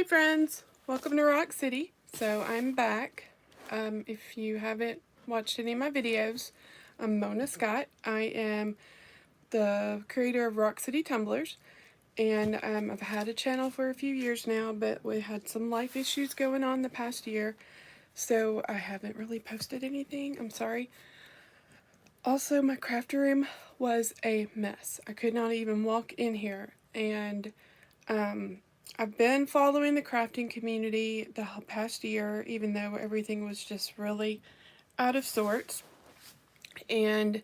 Hi friends, welcome to Rock City. So I'm back. If you haven't watched any of my videos, I'm Mona Scott. I am the creator of Rock City Tumblers, and I've had a channel for a few years now, but we had some life issues going on the past year, so I haven't really posted anything. I'm sorry. Also, my craft room was a mess. I could not even walk in here, and I've been following the crafting community the past year, even though everything was just really out of sorts. And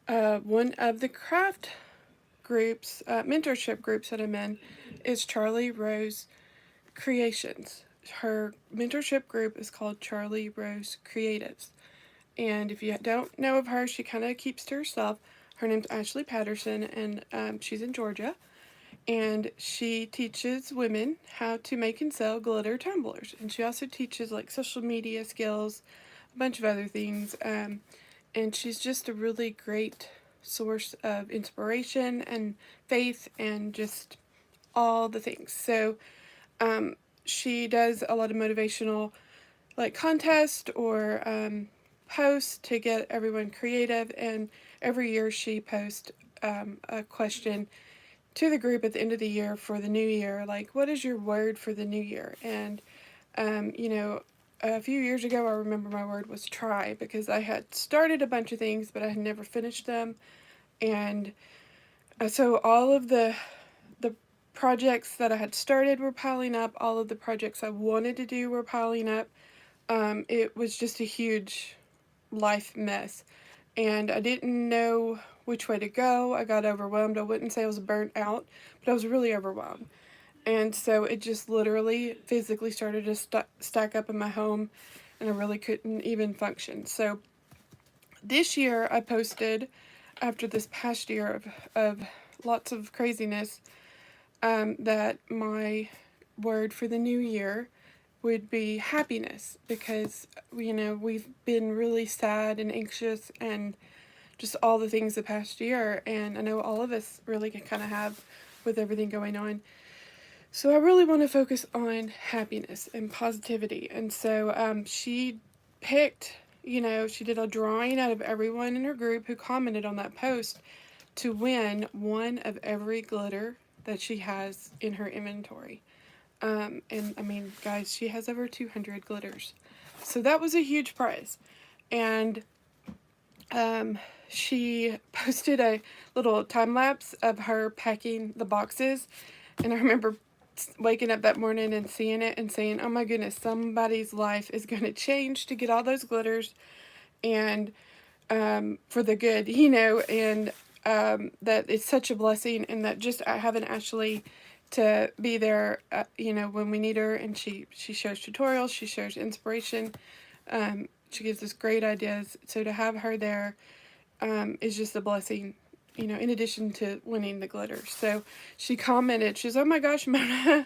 one of the craft groups, mentorship groups that I'm in, is Charlie Rose Creations. Her mentorship group is called Charlie Rose Creatives. And if you don't know of her, she kind of keeps to herself. Her name's Ashley Patterson, and she's in Georgia. And she teaches women how to make and sell glitter tumblers. And she also teaches like social media skills, a bunch of other things. And she's just a really great source of inspiration and faith and just all the things. So she does a lot of motivational like contest or posts to get everyone creative. And every year she posts a question to the group at the end of the year for the new year, like, what is your word for the new year? And, you know, a few years ago, I remember my word was try, because I had started a bunch of things, but I had never finished them. And so all of the projects that I had started were piling up. All of the projects I wanted to do were piling up. It was just a huge life mess. And I didn't know which way to go. I got overwhelmed. I wouldn't say I was burnt out, but I was really overwhelmed. And so it just literally physically started to stack up in my home, and I really couldn't even function. So this year I posted, after this past year of lots of craziness, that my word for the new year would be happiness, because we've been really sad and anxious and just all the things the past year, and I know all of us really kind of have with everything going on. So I really want to focus on happiness and positivity. And so she picked, she did a drawing out of everyone in her group who commented on that post to win one of every glitter that she has in her inventory. And I mean, guys, she has over 200 glitters. So that was a huge prize. And she posted a little time lapse of her packing the boxes. And I remember waking up that morning and seeing it and saying, oh my goodness, somebody's life is going to change to get all those glitters, and for the good, and that it's such a blessing, and that just having Ashley to be there, when we need her, and she shares tutorials, she shares inspiration, she gives us great ideas. So to have her there is just a blessing, in addition to winning the glitter. So she commented, she's, oh my gosh, Mona,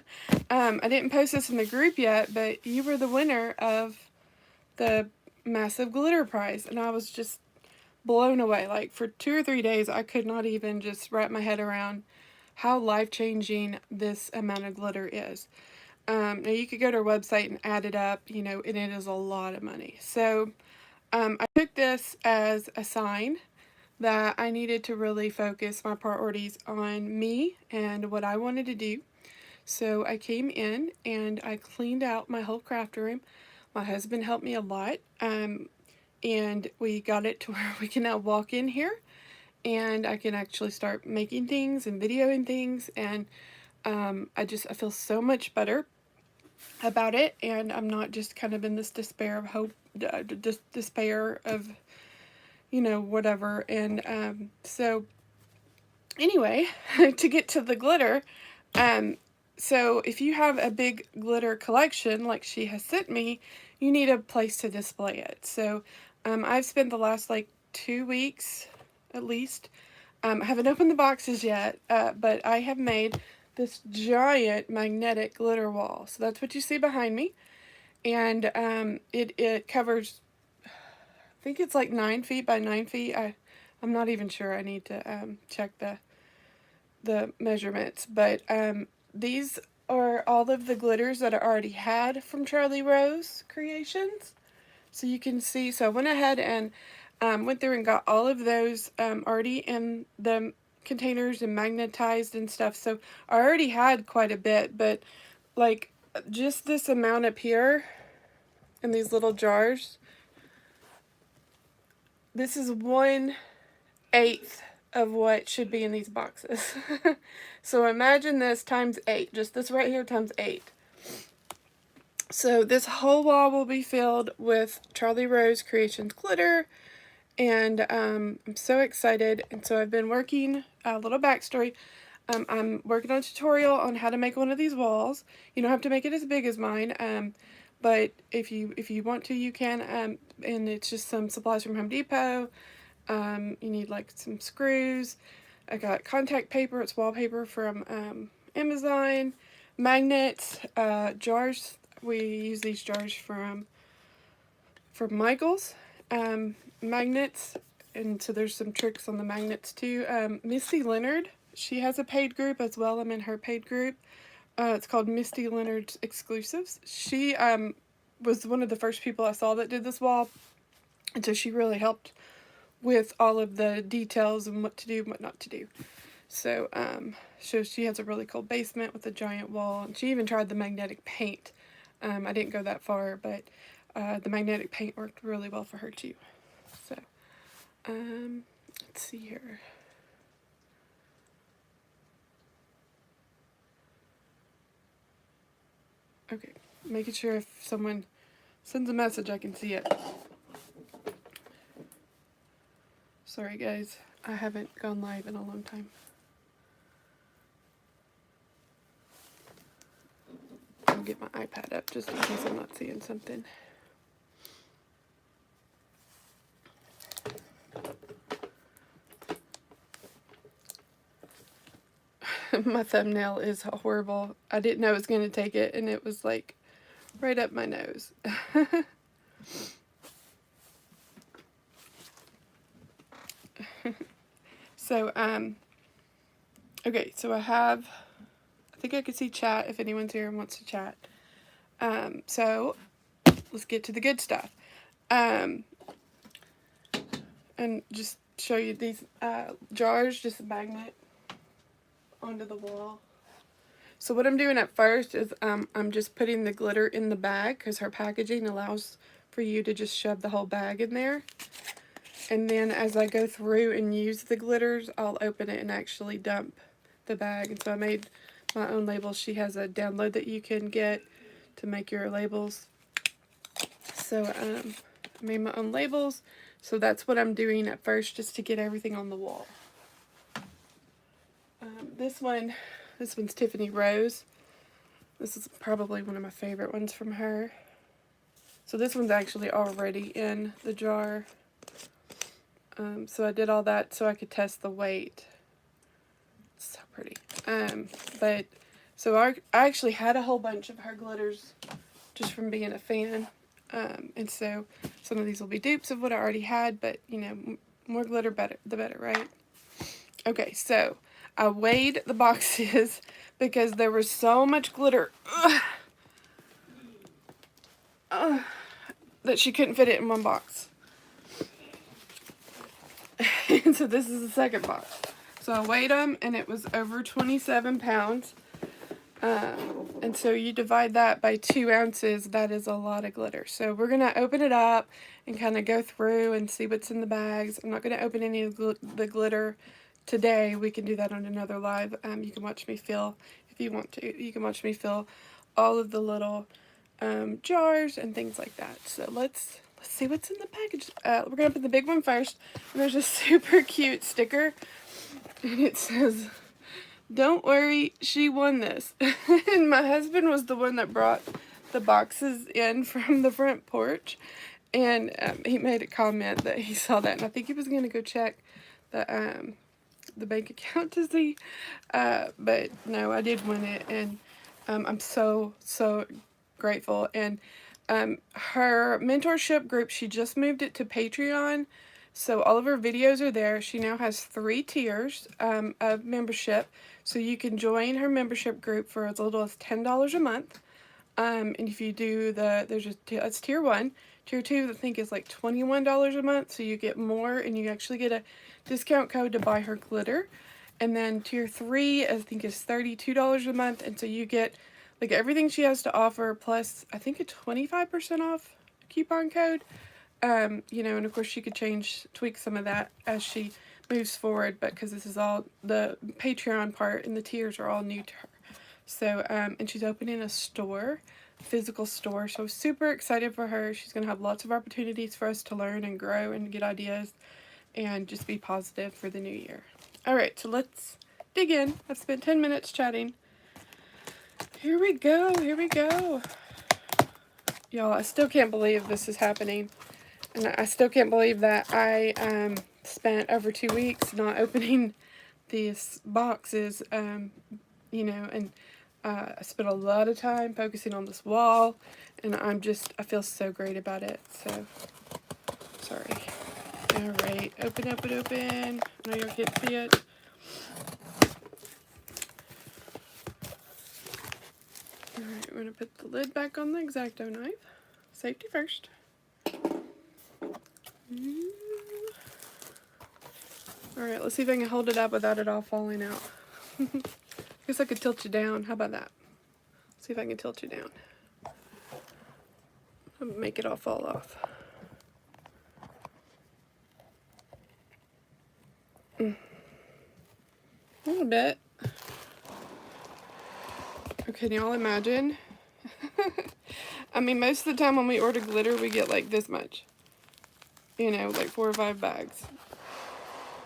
I didn't post this in the group yet, but you were the winner of the massive glitter prize. And I was just blown away. Like, for 2 or 3 days, I could not even just wrap my head around how life-changing this amount of glitter is. Now, you could go to our website and add it up, and it is a lot of money. So I took this as a sign that I needed to really focus my priorities on me and what I wanted to do. So I came in and I cleaned out my whole craft room. My husband helped me a lot, and we got it to where we can now walk in here and I can actually start making things and videoing things, and I feel so much better about it, and I'm not just kind of in this despair of hope, despair of whatever. And so anyway, to get to the glitter, so if you have a big glitter collection like she has sent me, you need a place to display it. So I've spent the last like 2 weeks at least. I haven't opened the boxes yet, but I have made this giant magnetic glitter wall. So that's what you see behind me. And it covers, I think it's like 9 feet by 9 feet. I'm not even sure. I need to check the measurements, but these are all of the glitters that I already had from Charlie Rose Creations. So you can see, so I went ahead and went through and got all of those already in the containers and magnetized and stuff. So I already had quite a bit, but like just this amount up here in these little jars, this is 1/8 of what should be in these boxes. So imagine this times 8, just this right here times 8. So this whole wall will be filled with Charlie Rose Creations glitter, and I'm so excited. And so I've been working, a little backstory, I'm working on a tutorial on how to make one of these walls. You don't have to make it as big as mine, but if you want to, you can, and it's just some supplies from Home Depot. You need like some screws. I got contact paper, it's wallpaper from Amazon, magnets, jars. We use these jars from Michaels, magnets, and so there's some tricks on the magnets too. Misty Leonard, she has a paid group as well. I'm in her paid group. It's called Misty Leonard's Exclusives. She was one of the first people I saw that did this wall, and so she really helped with all of the details and what to do and what not to do. So, so she has a really cool basement with a giant wall, and she even tried the magnetic paint. I didn't go that far, but the magnetic paint worked really well for her too. So, let's see here. Okay, making sure if someone sends a message, I can see it. Sorry guys, I haven't gone live in a long time. I'll get my iPad up just in case I'm not seeing something. My thumbnail is horrible. I didn't know it was going to take it, and it was like right up my nose. So, okay, so I think I can see chat if anyone's here and wants to chat. So, let's get to the good stuff. And just show you these jars, just a magnet onto the wall. So what I'm doing at first is I'm just putting the glitter in the bag because her packaging allows for you to just shove the whole bag in there. And then as I go through and use the glitters, I'll open it and actually dump the bag. And so I made my own labels. She has a download that you can get to make your labels. So I made my own labels. So that's what I'm doing at first, just to get everything on the wall. This one's Tiffany Rose. This is probably one of my favorite ones from her. So this one's actually already in the jar. So I did all that so I could test the weight. It's so pretty. But so I actually had a whole bunch of her glitters just from being a fan. And so some of these will be dupes of what I already had, but you know, more glitter the better, right? Okay, so I weighed the boxes because there was so much glitter that she couldn't fit it in one box. And so this is the second box. So I weighed them, and it was over 27 pounds. And so you divide that by 2 ounces, that is a lot of glitter. So we're going to open it up and kind of go through and see what's in the bags. I'm not going to open any of the glitter today. We can do that on another live. You can watch me fill, if you want to, you can watch me fill all of the little jars and things like that. So let's see what's in the package. We're going to open the big one first. And there's a super cute sticker, and it says, "Don't worry, she won this." And my husband was the one that brought the boxes in from the front porch, and he made a comment that he saw that, and I think he was going to go check the bank account to see, but no, I did win it, and I'm so grateful. And her mentorship group, she just moved it to Patreon, So all of her videos are there. She now has 3 tiers of membership. So you can join her membership group for as little as $10 a month. And if you do that's tier 1. Tier 2, I think, is like $21 a month. So you get more, and you actually get a discount code to buy her glitter. And then tier 3, I think, is $32 a month. And so you get like everything she has to offer, plus I think a 25% off coupon code. You know, and of course she could tweak some of that as she moves forward, but because this is all the Patreon part and the tiers are all new to her. So, and she's opening a store, physical store, so super excited for her. She's going to have lots of opportunities for us to learn and grow and get ideas and just be positive for the new year. Alright, so let's dig in. I've spent 10 minutes chatting. Here we go, here we go. Y'all, I still can't believe this is happening. And I still can't believe that I spent over 2 weeks not opening these boxes, you know, and I spent a lot of time focusing on this wall, and I feel so great about it, so, sorry. Alright, open. I know you can't see it. Alright, we're going to put the lid back on the X-Acto knife. Safety first. Alright, let's see if I can hold it up without it all falling out. Guess I could tilt you down. How about that? See if I can tilt you down. Make it all fall off. A little bit. Okay, can y'all imagine? I mean, most of the time when we order glitter, we get like this much. You know, like 4 or 5 bags.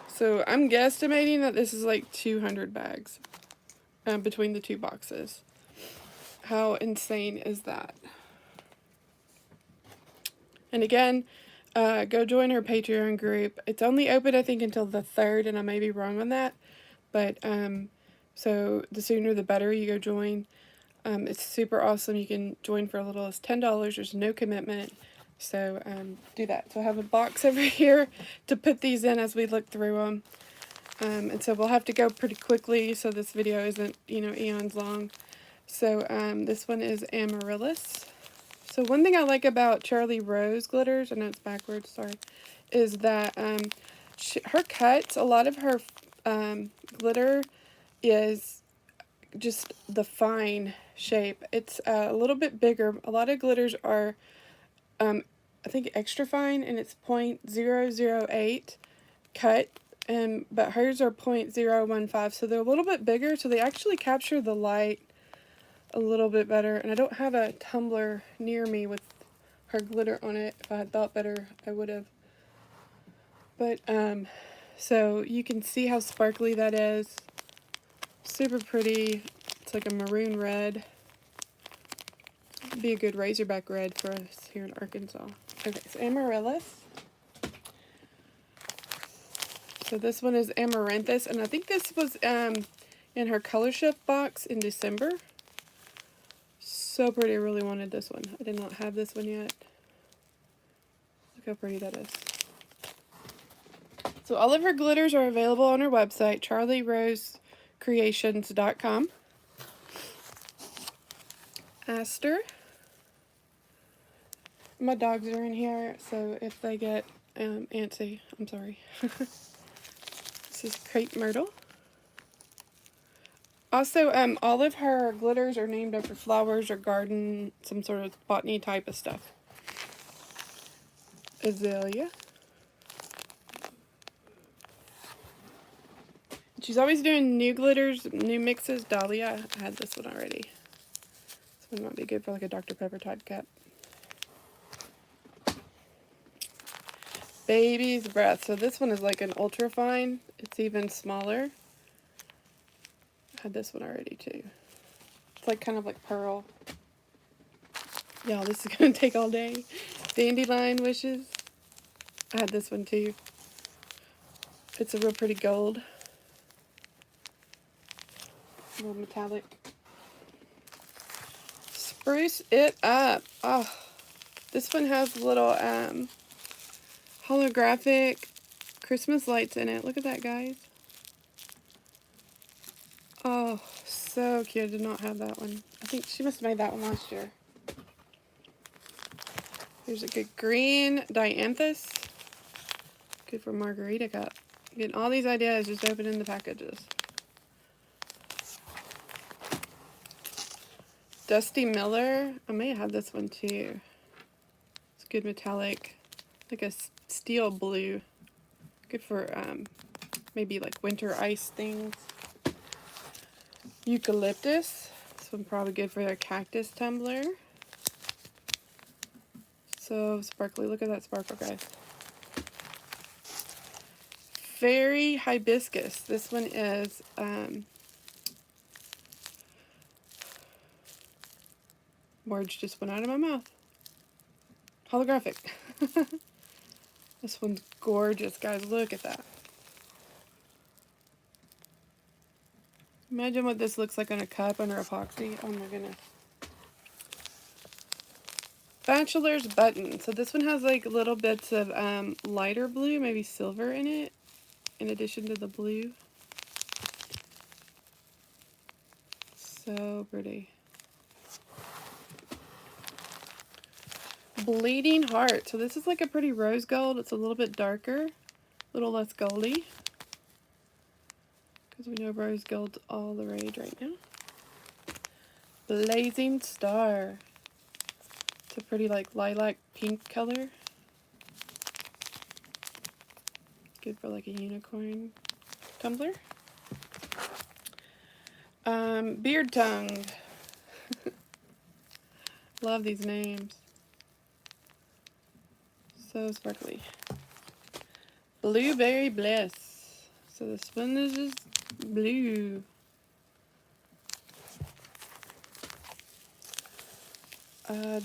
So I'm guesstimating that this is like 200 bags between the 2 boxes. How insane is that? And again, go join her Patreon group. It's only open, I think, until the 3rd, and I may be wrong on that. But, so the sooner the better you go join. It's super awesome. You can join for as little as $10. There's no commitment. So, do that. So I have a box over here to put these in as we look through them. And so we'll have to go pretty quickly so this video isn't, you know, eons long. So, this one is Amaryllis. So one thing I like about Charlie Rose glitters, I know it's backwards, sorry, is that, her cuts, a lot of her, glitter is just the fine shape. It's a little bit bigger. A lot of glitters are, I think, extra fine, and it's 0.008 cut, but hers are 0.015, so they're a little bit bigger, so they actually capture the light a little bit better. And I don't have a tumbler near me with her glitter on it. If I had thought better, I would have. But, so you can see how sparkly that is. Super pretty. It's like a maroon red. It'd be a good Razorback red for us here in Arkansas. Okay, so Amaryllis. So this one is Amaranthus, and I think this was in her Color Shift box in December. So pretty. I really wanted this one. I did not have this one yet. Look how pretty that is. So all of her glitters are available on her website, charlierosecreations.com. Aster. My dogs are in here, so if they get antsy, I'm sorry. This is Crepe Myrtle. Also, all of her glitters are named after flowers or garden, some sort of botany type of stuff. Azalea. She's always doing new glitters, new mixes. Dahlia. I had this one already. This one might be good for like a Dr. Pepper type cup. Baby's Breath. So this one is like an ultra fine. It's even smaller. I had this one already too. It's like kind of like pearl. Y'all, this is going to take all day. Dandelion Wishes. I had this one too. It's a real pretty gold. A little metallic. Spruce It Up. Oh, this one has a little holographic Christmas lights in it. Look at that, guys. Oh, so cute. I did not have that one. I think she must have made that one last year. Here's a good green dianthus. Good for margarita cup. Getting all these ideas just opening the packages. Dusty Miller. I may have had this one too. It's good metallic, like a steel blue. Good for maybe like winter ice things. Eucalyptus. This one probably good for their cactus tumbler. So sparkly. Look at that sparkle, guys. Fairy hibiscus. This one is words just went out of my mouth. Holographic. This one's gorgeous, guys. Look at that. Imagine what this looks like on a cup under epoxy. Oh my goodness. Bachelor's Button. So this one has like little bits of lighter blue, maybe silver in it, in addition to the blue. So pretty. Bleeding Heart. So this is like a pretty rose gold. It's a little bit darker, a little less goldy. Because we know rose gold's all the rage right now. Blazing Star. It's a pretty like lilac pink color. Good for like a unicorn tumbler. Beard Tongue. Love these names. So sparkly. Blueberry Bliss. So this one is just blue.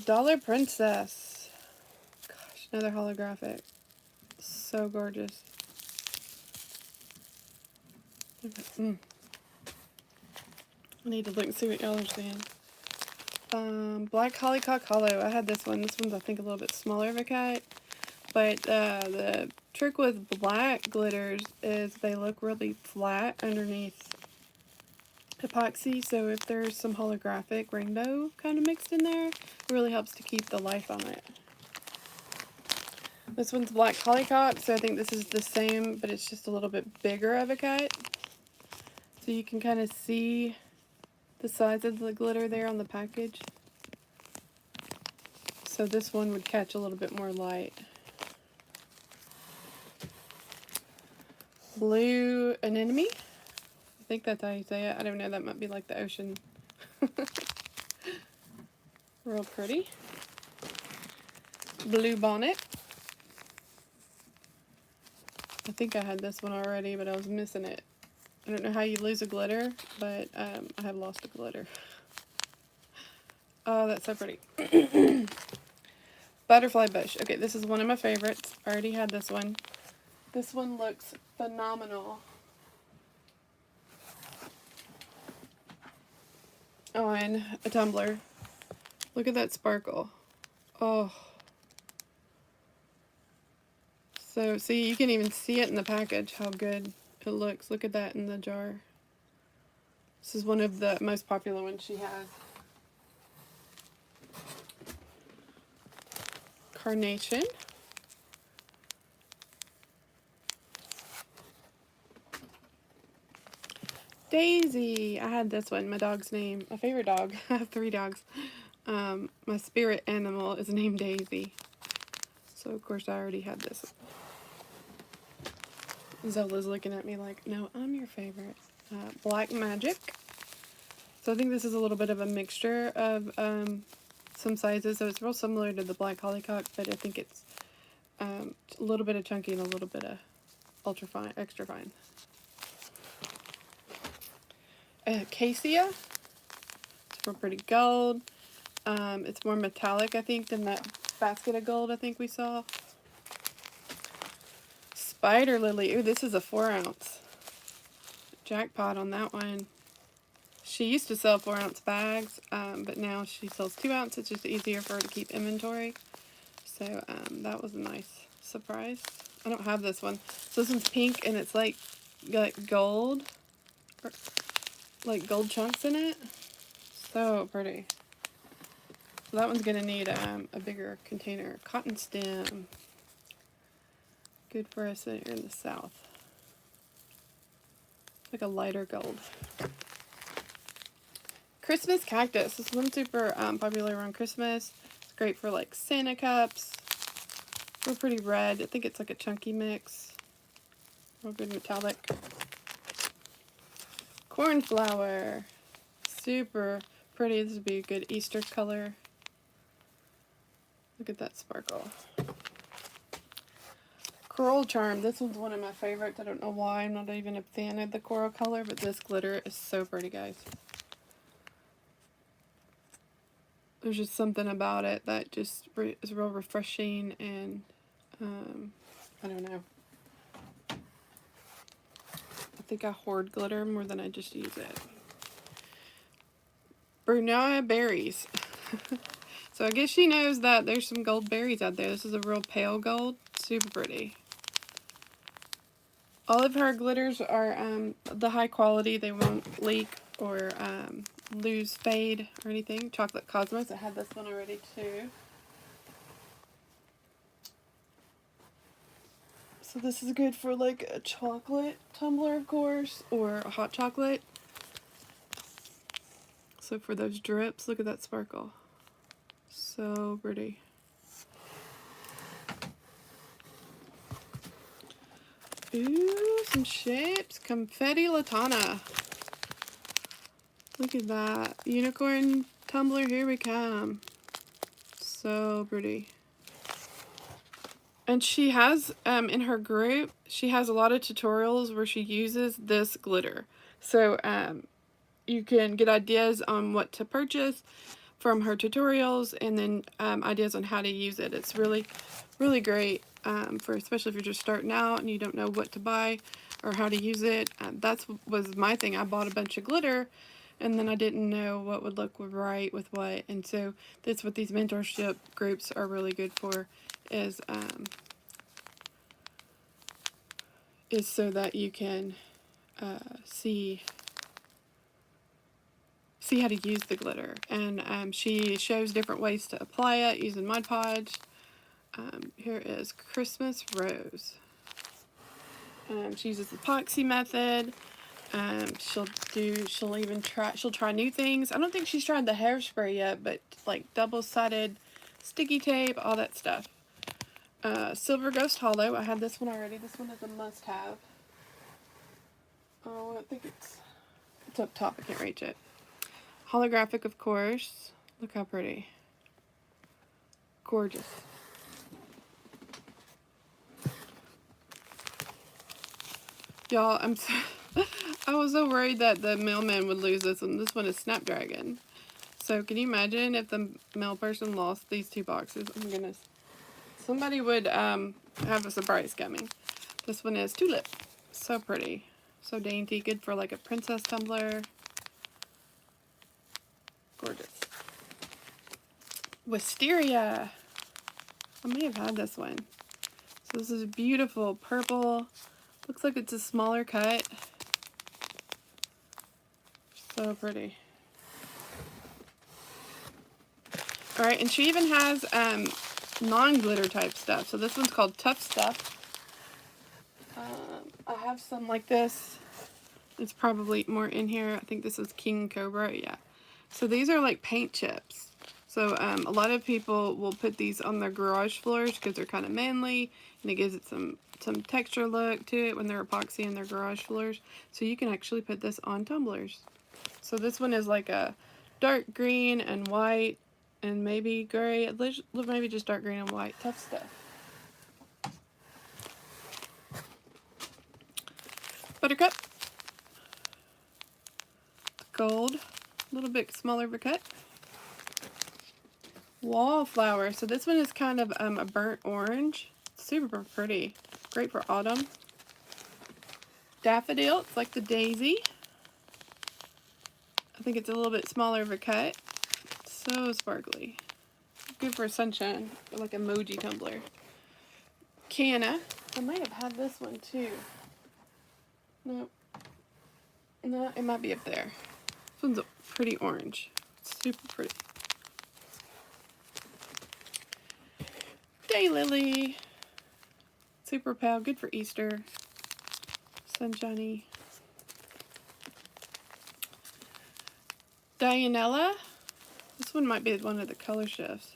Dollar Princess. Gosh, another holographic. So gorgeous. I need to look and see what y'all are seeing. Black Hollycock Hollow. I had this one. This one's, I think, a little bit smaller of a cut. But the trick with black glitters is they look really flat underneath epoxy. So if there's some holographic rainbow kind of mixed in there, it really helps to keep the life on it. This one's Black Hollycock. So I think this is the same, but it's just a little bit bigger of a cut. So you can kind of see the size of the glitter there on the package. So this one would catch a little bit more light. Blue Anemone. I think that's how you say it. I don't know. That might be like the ocean. Real pretty. Blue Bonnet. I think I had this one already, but I was missing it. I don't know how you lose a glitter, but I have lost a glitter. Oh, that's so pretty. Butterfly Bush. Okay, this is one of my favorites. I already had this one. This one looks phenomenal. On a tumbler. Look at that sparkle. Oh. So, see, you can even see it in the package, how good it looks. Look at that in the jar. This is one of the most popular ones she has. Carnation. Daisy. I had this one. My dog's name. My favorite dog. I have 3 dogs. My spirit animal is named Daisy. So, of course, I already had this. Zola's looking at me like, no, I'm your favorite. Black Magic. So I think this is a little bit of a mixture of some sizes. So it's real similar to the Black Hollycock, but I think it's a little bit of chunky and a little bit of ultra fine, extra fine. Acacia. It's real pretty gold. It's more metallic, I think, than that basket of gold I think we saw. Spider Lily. Ooh, this is a 4-ounce. Jackpot on that one. She used to sell 4-ounce bags, but now she sells 2-ounce. It's just easier for her to keep inventory. So that was a nice surprise. I don't have this one. So this one's pink, and it's like got gold, like gold chunks in it. So pretty. So that one's gonna need a bigger container. Cotton stem. Good for us here in the south. Like a lighter gold. Christmas cactus. This one's super popular around Christmas. It's great for like Santa cups. Real pretty red. I think it's like a chunky mix. Real good metallic. Cornflower. Super pretty. This would be a good Easter color. Look at that sparkle. Coral charm. This one's one of my favorites. I don't know why. I'm not even a fan of the coral color, but this glitter is so pretty, guys. There's just something about it that just is real refreshing, and I don't know. I think I hoard glitter more than I just use it. Brunei berries. So I guess she knows that there's some gold berries out there. This is a real pale gold. Super pretty. All of her glitters are the high quality. They won't leak or lose, fade, or anything. Chocolate Cosmos. I had this one already too. So this is good for like a chocolate tumbler, of course, or a hot chocolate. So for those drips, look at that sparkle. So pretty. Ooh, some shapes. Confetti Latana. Look at that. Unicorn tumbler, here we come. So pretty. And she has, in her group, she has a lot of tutorials where she uses this glitter. So, you can get ideas on what to purchase from her tutorials, and then ideas on how to use it. It's really, really great, for especially if you're just starting out and you don't know what to buy or how to use it. That was my thing. I bought a bunch of glitter, and then I didn't know what would look right with what. And so that's what these mentorship groups are really good for, is so that you can see how to use the glitter. And she shows different ways to apply it using Mod Podge. Here is Christmas Rose. She uses the epoxy method. She'll try new things. I don't think she's tried the hairspray yet, but like double-sided sticky tape, all that stuff. Silver Ghost Hollow. I had this one already. This one is a must-have. Oh, I think it's up top. I can't reach it. Holographic, of course. Look how pretty. Gorgeous. Y'all, I was so worried that the mailman would lose this one. This one is Snapdragon. So can you imagine if the mail person lost these two boxes? Oh my goodness. Somebody would have a surprise coming. This one is Tulip. So pretty. So dainty. Good for like a princess tumbler. Gorgeous. Wisteria. I may have had this one. So this is beautiful purple. Looks like it's a smaller cut. So pretty. Alright, and she even has non-glitter type stuff. So this one's called Tough Stuff. I have some like this. It's probably more in here. I think this is King Cobra. Yeah. So these are like paint chips. So a lot of people will put these on their garage floors because they're kind of manly, and it gives it some texture look to it when they're epoxy in their garage floors. So you can actually put this on tumblers. So this one is like a dark green and white and maybe gray, maybe just dark green and white. Tough Stuff. Buttercup. Gold. A little bit smaller of a cut. Wallflower. So this one is kind of a burnt orange. Super pretty. Great for autumn. Daffodil. It's like the daisy. I think it's a little bit smaller of a cut. So sparkly. Good for sunshine. Or like emoji tumbler. Canna. I might have had this one too. Nope. No, it might be up there. This one's a pretty orange. Super pretty. Daylily. Super pale. Good for Easter. Sunshiny. Dianella. This one might be one of the color shifts.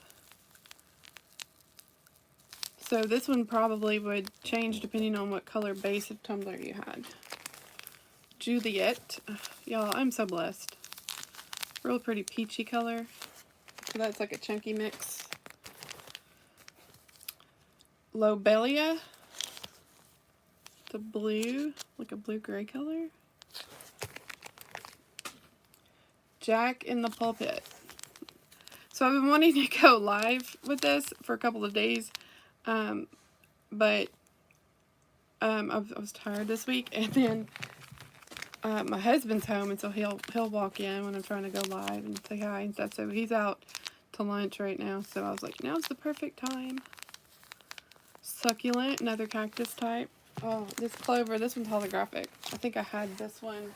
So this one probably would change depending on what color base of tumbler you had. Juliet. Y'all, I'm so blessed. Real pretty peachy color. So that's like a chunky mix. Lobelia. The blue, like a blue-gray color. Jack in the Pulpit. So I've been wanting to go live with this for a couple of days, but I was tired this week, and then my husband's home, and so he'll walk in when I'm trying to go live and say hi and stuff. So he's out to lunch right now, so I was like, now's the perfect time. Succulent, another cactus type. Oh, this clover, this one's holographic. I think I had this one.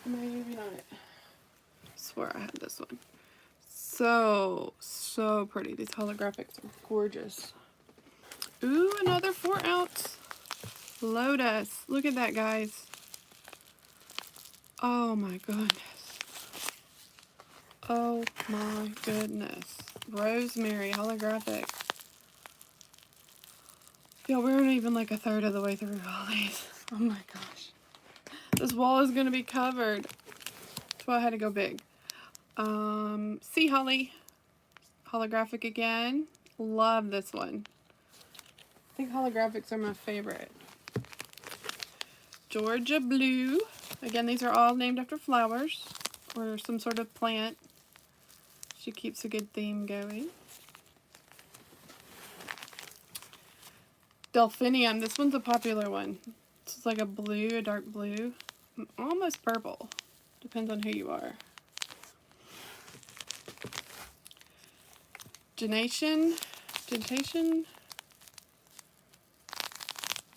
Maybe not. I swear I had this one. So pretty. These holographics are gorgeous. Ooh, another 4-ounce Lotus. Look at that, guys. Oh my goodness. Oh my goodness. Rosemary holographic. Yeah, we're not even like a third of the way through all these. Oh my gosh. This wall is going to be covered. That's why I had to go big. Sea Holly. Holographic again. Love this one. I think holographics are my favorite. Georgia Blue. Again, these are all named after flowers or some sort of plant. She keeps a good theme going. Delphinium. This one's a popular one. It's like a blue, a dark blue. Almost purple. Depends on who you are. Gentation.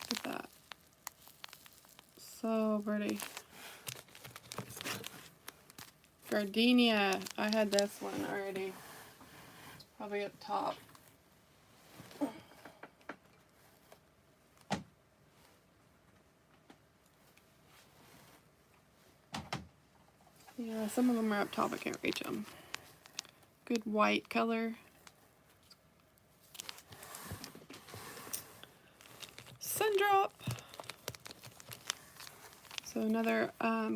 Look at that. So pretty. Gardenia. I had this one already. It's probably up top. Yeah, some of them are up top. I can't reach them. Good white color. Sundrop. So another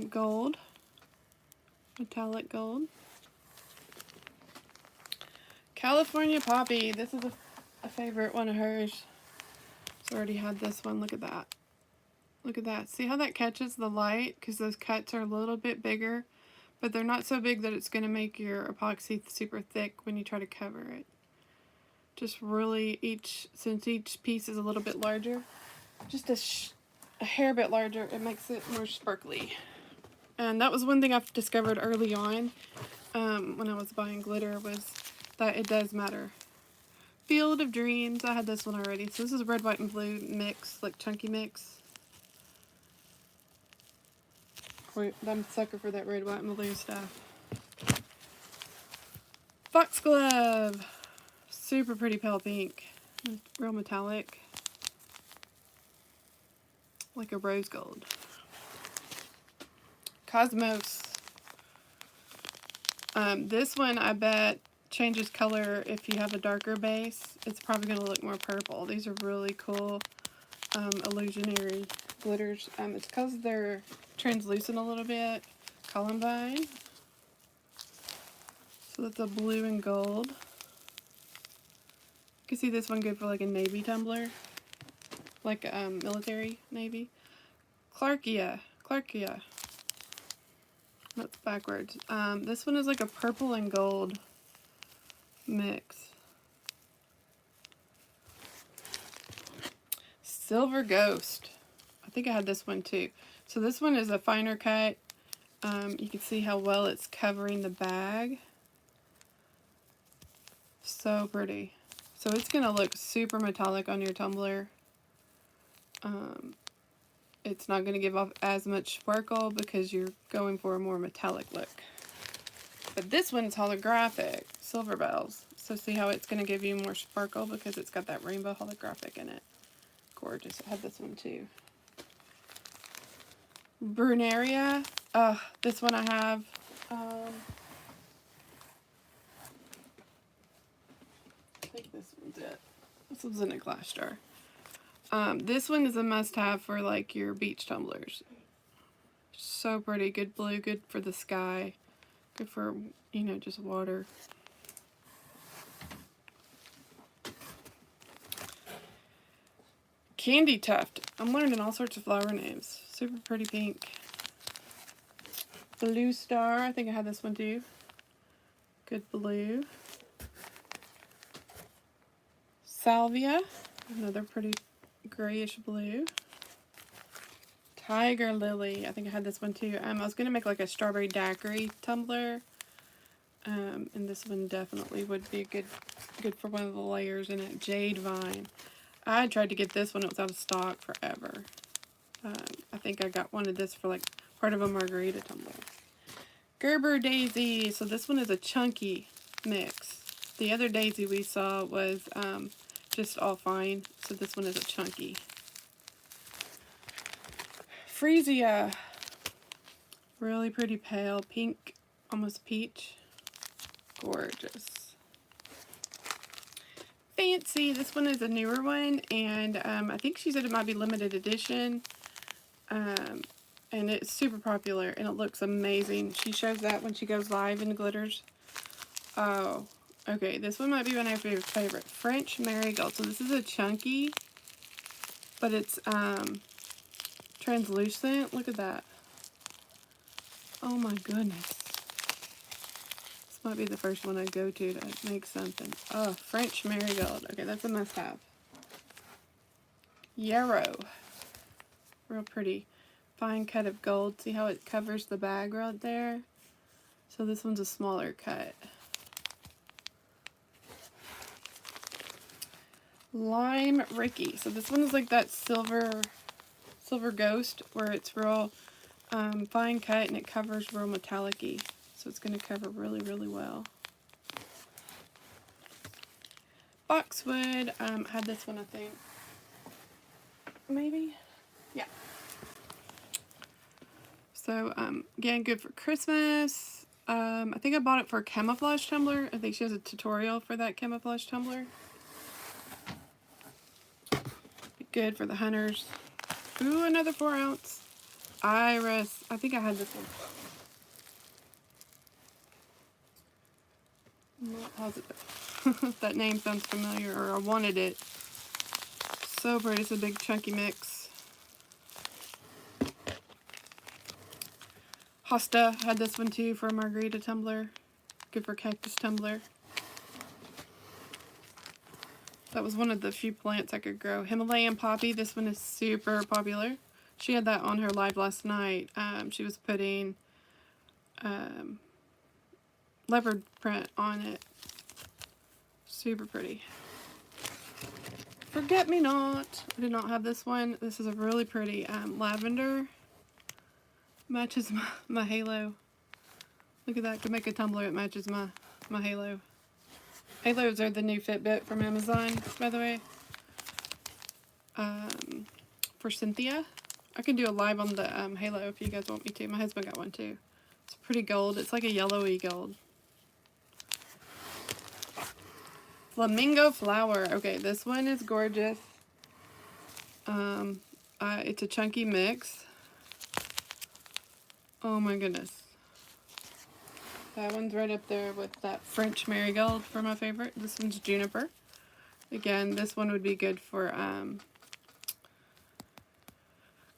gold. Metallic gold. California Poppy. This is a favorite one of hers. So already had this one. Look at that. Look at that. See how that catches the light? Because those cuts are a little bit bigger. But they're not so big that it's going to make your epoxy super thick when you try to cover it. Just really, since each piece is a little bit larger, just a hair bit larger, it makes it more sparkly. And that was one thing I've discovered early on when I was buying glitter, was that it does matter. Field of Dreams. I had this one already. So this is red, white, and blue mix, like chunky mix. I'm a sucker for that red, white, and blue stuff. Foxglove. Super pretty pale pink. Real metallic. Like a rose gold. Cosmos. This one, I bet, changes color if you have a darker base. It's probably going to look more purple. These are really cool illusionary glitters. It's because they're translucent a little bit. Columbine. So that's a blue and gold. You can see this one good for like a navy tumbler. Like military navy. Clarkia. That's backwards. This one is like a purple and gold mix. Silver Ghost. I think I had this one too. So this one is a finer cut. You can see how well it's covering the bag. So pretty. So it's going to look super metallic on your tumbler. It's not going to give off as much sparkle because you're going for a more metallic look. But this one's holographic, Silver Bells. So see how it's going to give you more sparkle because it's got that rainbow holographic in it. Gorgeous. I had this one too. Brunaria. This one I have. I think this one's it. This one's in a glass jar. This one is a must-have for like your beach tumblers. So pretty. Good blue. Good for the sky. Good for, you know, just water. Candy Tuft. I'm learning all sorts of flower names. Super pretty pink. Blue Star. I think I had this one too. Good blue. Salvia. Another pretty grayish blue. Tiger Lily. I think I had this one too. I was going to make like a strawberry daiquiri tumbler. And this one definitely would be good for one of the layers in it. Jade Vine. I tried to get this one. It was out of stock forever. I think I got one of this for like part of a margarita tumbler. Gerber Daisy. So this one is a chunky mix. The other daisy we saw was just all fine. So this one is a chunky. Freesia. Really pretty pale pink, almost peach. Gorgeous. Fancy. This one is a newer one, and I think she said it might be limited edition. And it's super popular, and it looks amazing. She shows that when she goes live in glitters. Oh, okay. This one might be one of my favorite. French Marigold. So this is a chunky, but it's translucent. Look at that. Oh my goodness. This might be the first one I go to make something. Oh, French Marigold. Okay, that's a must-have. Yarrow. Real pretty. Fine cut of gold. See how it covers the bag right there? So this one's a smaller cut. Lime Ricky. So this one is like that silver ghost where it's real fine cut and it covers real metallic-y. So it's going to cover really, really well. Boxwood. Had this one, I think. Maybe? Yeah. So, again, good for Christmas. I think I bought it for a camouflage tumbler. I think she has a tutorial for that camouflage tumbler. Be good for the hunters. Ooh, another 4 ounce. Iris. I think I had this one. I'm not positive. That name sounds familiar, or I wanted it. So pretty. It's a big chunky mix. Hosta had this one too for a margarita tumbler. Good for cactus tumbler. That was one of the few plants I could grow. Himalayan poppy. This one is super popular. She had that on her live last night. She was putting leopard print on it. Super pretty. Forget Me Not. I did not have this one. This is a really pretty lavender. Matches my halo. Look at that. Could make a tumbler. It matches my halo. Halos are the new Fitbit from Amazon, by the way. For Cynthia. I can do a live on the halo if you guys want me to. My husband got one too. It's pretty gold. It's like a yellowy gold. Flamingo Flower. Okay, this one is gorgeous. It's a chunky mix. Oh my goodness. That one's right up there with that French Marigold for my favorite. This one's Juniper. Again, this one would be good for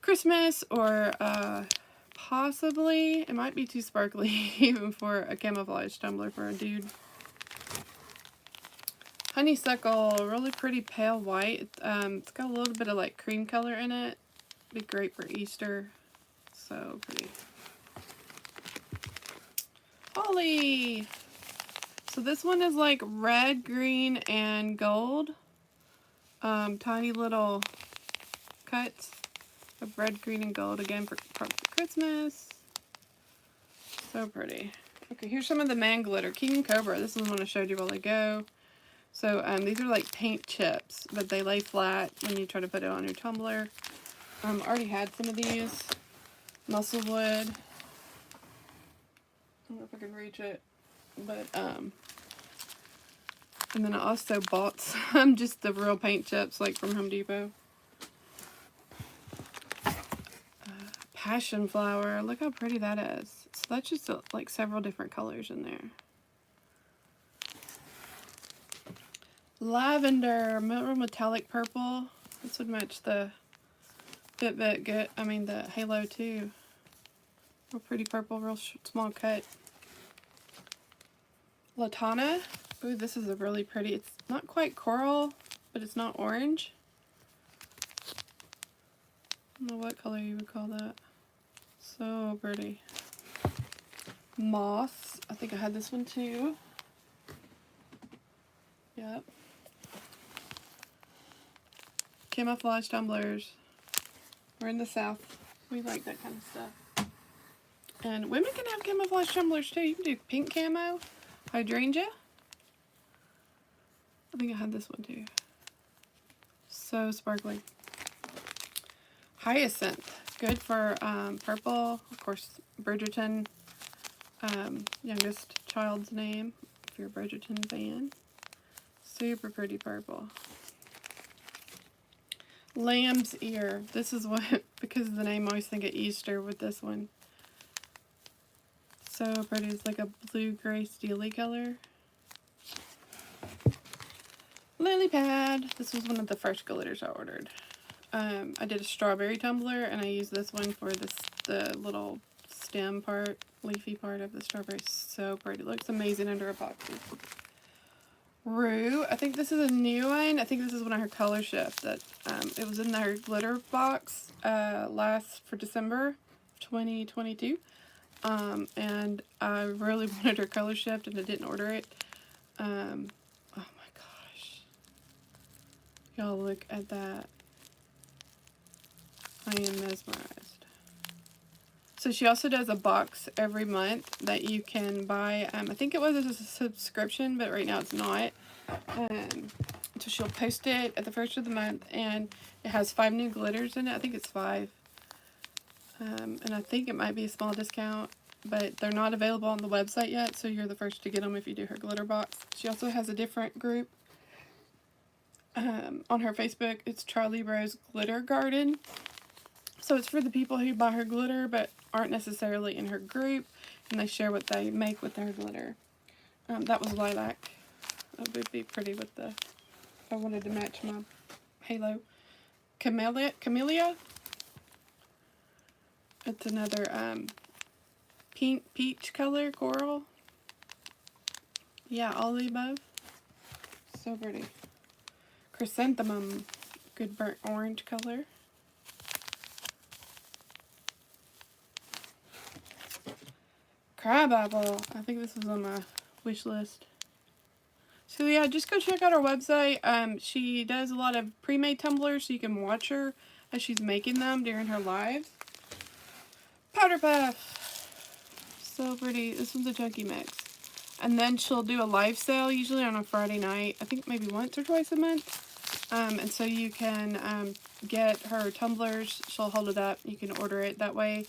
Christmas or possibly, it might be too sparkly even for a camouflage tumbler for a dude. Honeysuckle, really pretty pale white. It's got a little bit of like cream color in it. Be great for Easter. So pretty. Holly! So this one is like red, green, and gold. Tiny little cuts of red, green, and gold again for Christmas. So pretty. Okay, here's some of the man glitter. King Cobra. This is the one I showed you a while ago. So these are like paint chips, but they lay flat when you try to put it on your tumbler. Already had some of these. Musclewood. I don't know if I can reach it, but and then I also bought some just the real paint chips like from Home Depot. Passion flower. Look how pretty that is. So that's just like several different colors in there. Lavender, metallic purple. This would match the Fitbit good. I mean the Halo too. Real pretty purple, real small cut. Latana. Ooh, this is a really pretty. It's not quite coral, but it's not orange. I don't know what color you would call that. So pretty. Moss. I think I had this one too. Yep. Camouflage tumblers. We're in the South. We like that kind of stuff. And women can have camouflage tumblers too. You can do pink camo, hydrangea. I think I had this one too. So sparkly. Hyacinth. Good for purple. Of course, Bridgerton. Youngest child's name, if you're a Bridgerton fan. Super pretty purple. Lamb's ear. This is what, because of the name, I always think of Easter with this one. So pretty. It's like a blue-gray steely color. Lily pad. This was one of the first glitters I ordered. I did a strawberry tumbler, and I used this one for the little stem part, leafy part of the strawberry. So pretty. It looks amazing under a box. Rue. I think this is a new one. I think this is one of her color shift that it was in her glitter box last for December 2022. And I really wanted her color shift and I didn't order it. Oh my gosh. Y'all look at that. I am mesmerized. So she also does a box every month that you can buy. I think it was a subscription, but right now it's not. So she'll post it at the first of the month, and it has 5 new glitters in it. I think it's 5. And I think it might be a small discount, but they're not available on the website yet, so you're the first to get them if you do her glitter box. She also has a different group on her Facebook. It's Charlie Rose Glitter Garden. So it's for the people who buy her glitter but aren't necessarily in her group, and they share what they make with their glitter. That was lilac. That would be pretty with the, if I wanted to match my halo. Camellia. It's another pink peach color coral. Yeah, all the above. So pretty. Chrysanthemum. Good burnt orange color. Crabapple. I think this was on my wish list. So yeah, just go check out her website. She does a lot of pre-made tumblers, so you can watch her as she's making them during her lives. Powder Puff. So pretty. This one's a chunky mix. And then she'll do a live sale, usually on a Friday night. I think maybe once or twice a month. And so you can get her tumblers. She'll hold it up. You can order it that way.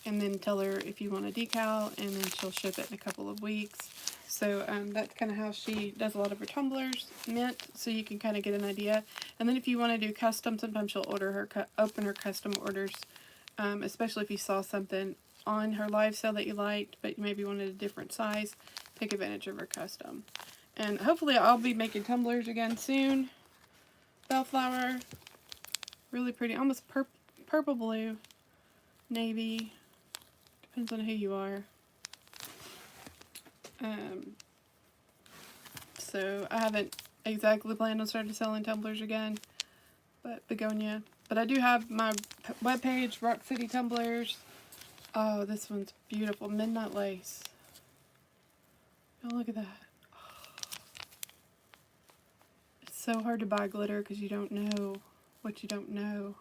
And then tell her if you want a decal, and then she'll ship it in a couple of weeks. So that's kind of how she does a lot of her tumblers, mint, so you can kind of get an idea. And then if you want to do custom, sometimes she'll order her open her custom orders, especially if you saw something on her live sale that you liked, but you maybe wanted a different size. Take advantage of her custom. And hopefully I'll be making tumblers again soon. Bellflower, really pretty, almost purple blue, navy. Depends on who you are. So I haven't exactly planned on starting selling tumblers again, but begonia. But I do have my webpage, Rock City Tumblers. Oh, this one's beautiful. Midnight Lace. Oh, look at that. It's so hard to buy glitter because you don't know what you don't know.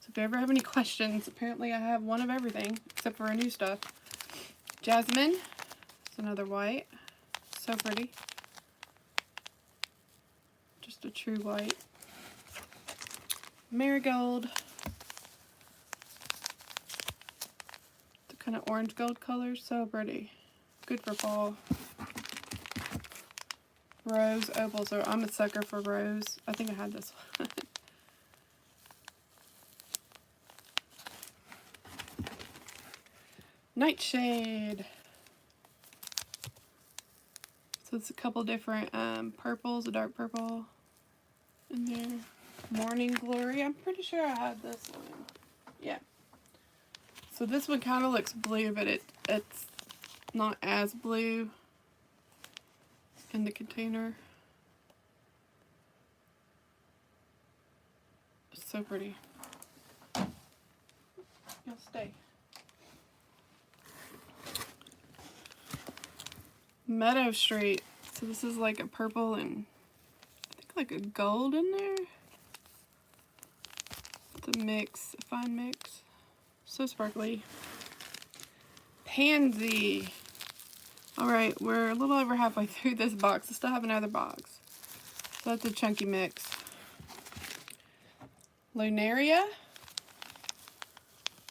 So if you ever have any questions, apparently I have one of everything except for our new stuff. Jasmine. It's another white. So pretty. Just a true white. Marigold. The kind of orange gold color. So pretty. Good for fall. Rose opals. So I'm a sucker for rose. I think I had this one. Nightshade. So it's a couple different purples, a dark purple in there. Morning Glory. I'm pretty sure I had this one. Yeah. So this one kind of looks blue, but it's not as blue in the container. It's so pretty. You'll stay. Meadow Street. So this is like a purple and I think like a gold in there. It's a mix, a fine mix. So sparkly. Pansy. Alright, we're a little over halfway through this box. I still have another box. So that's a chunky mix. Lunaria.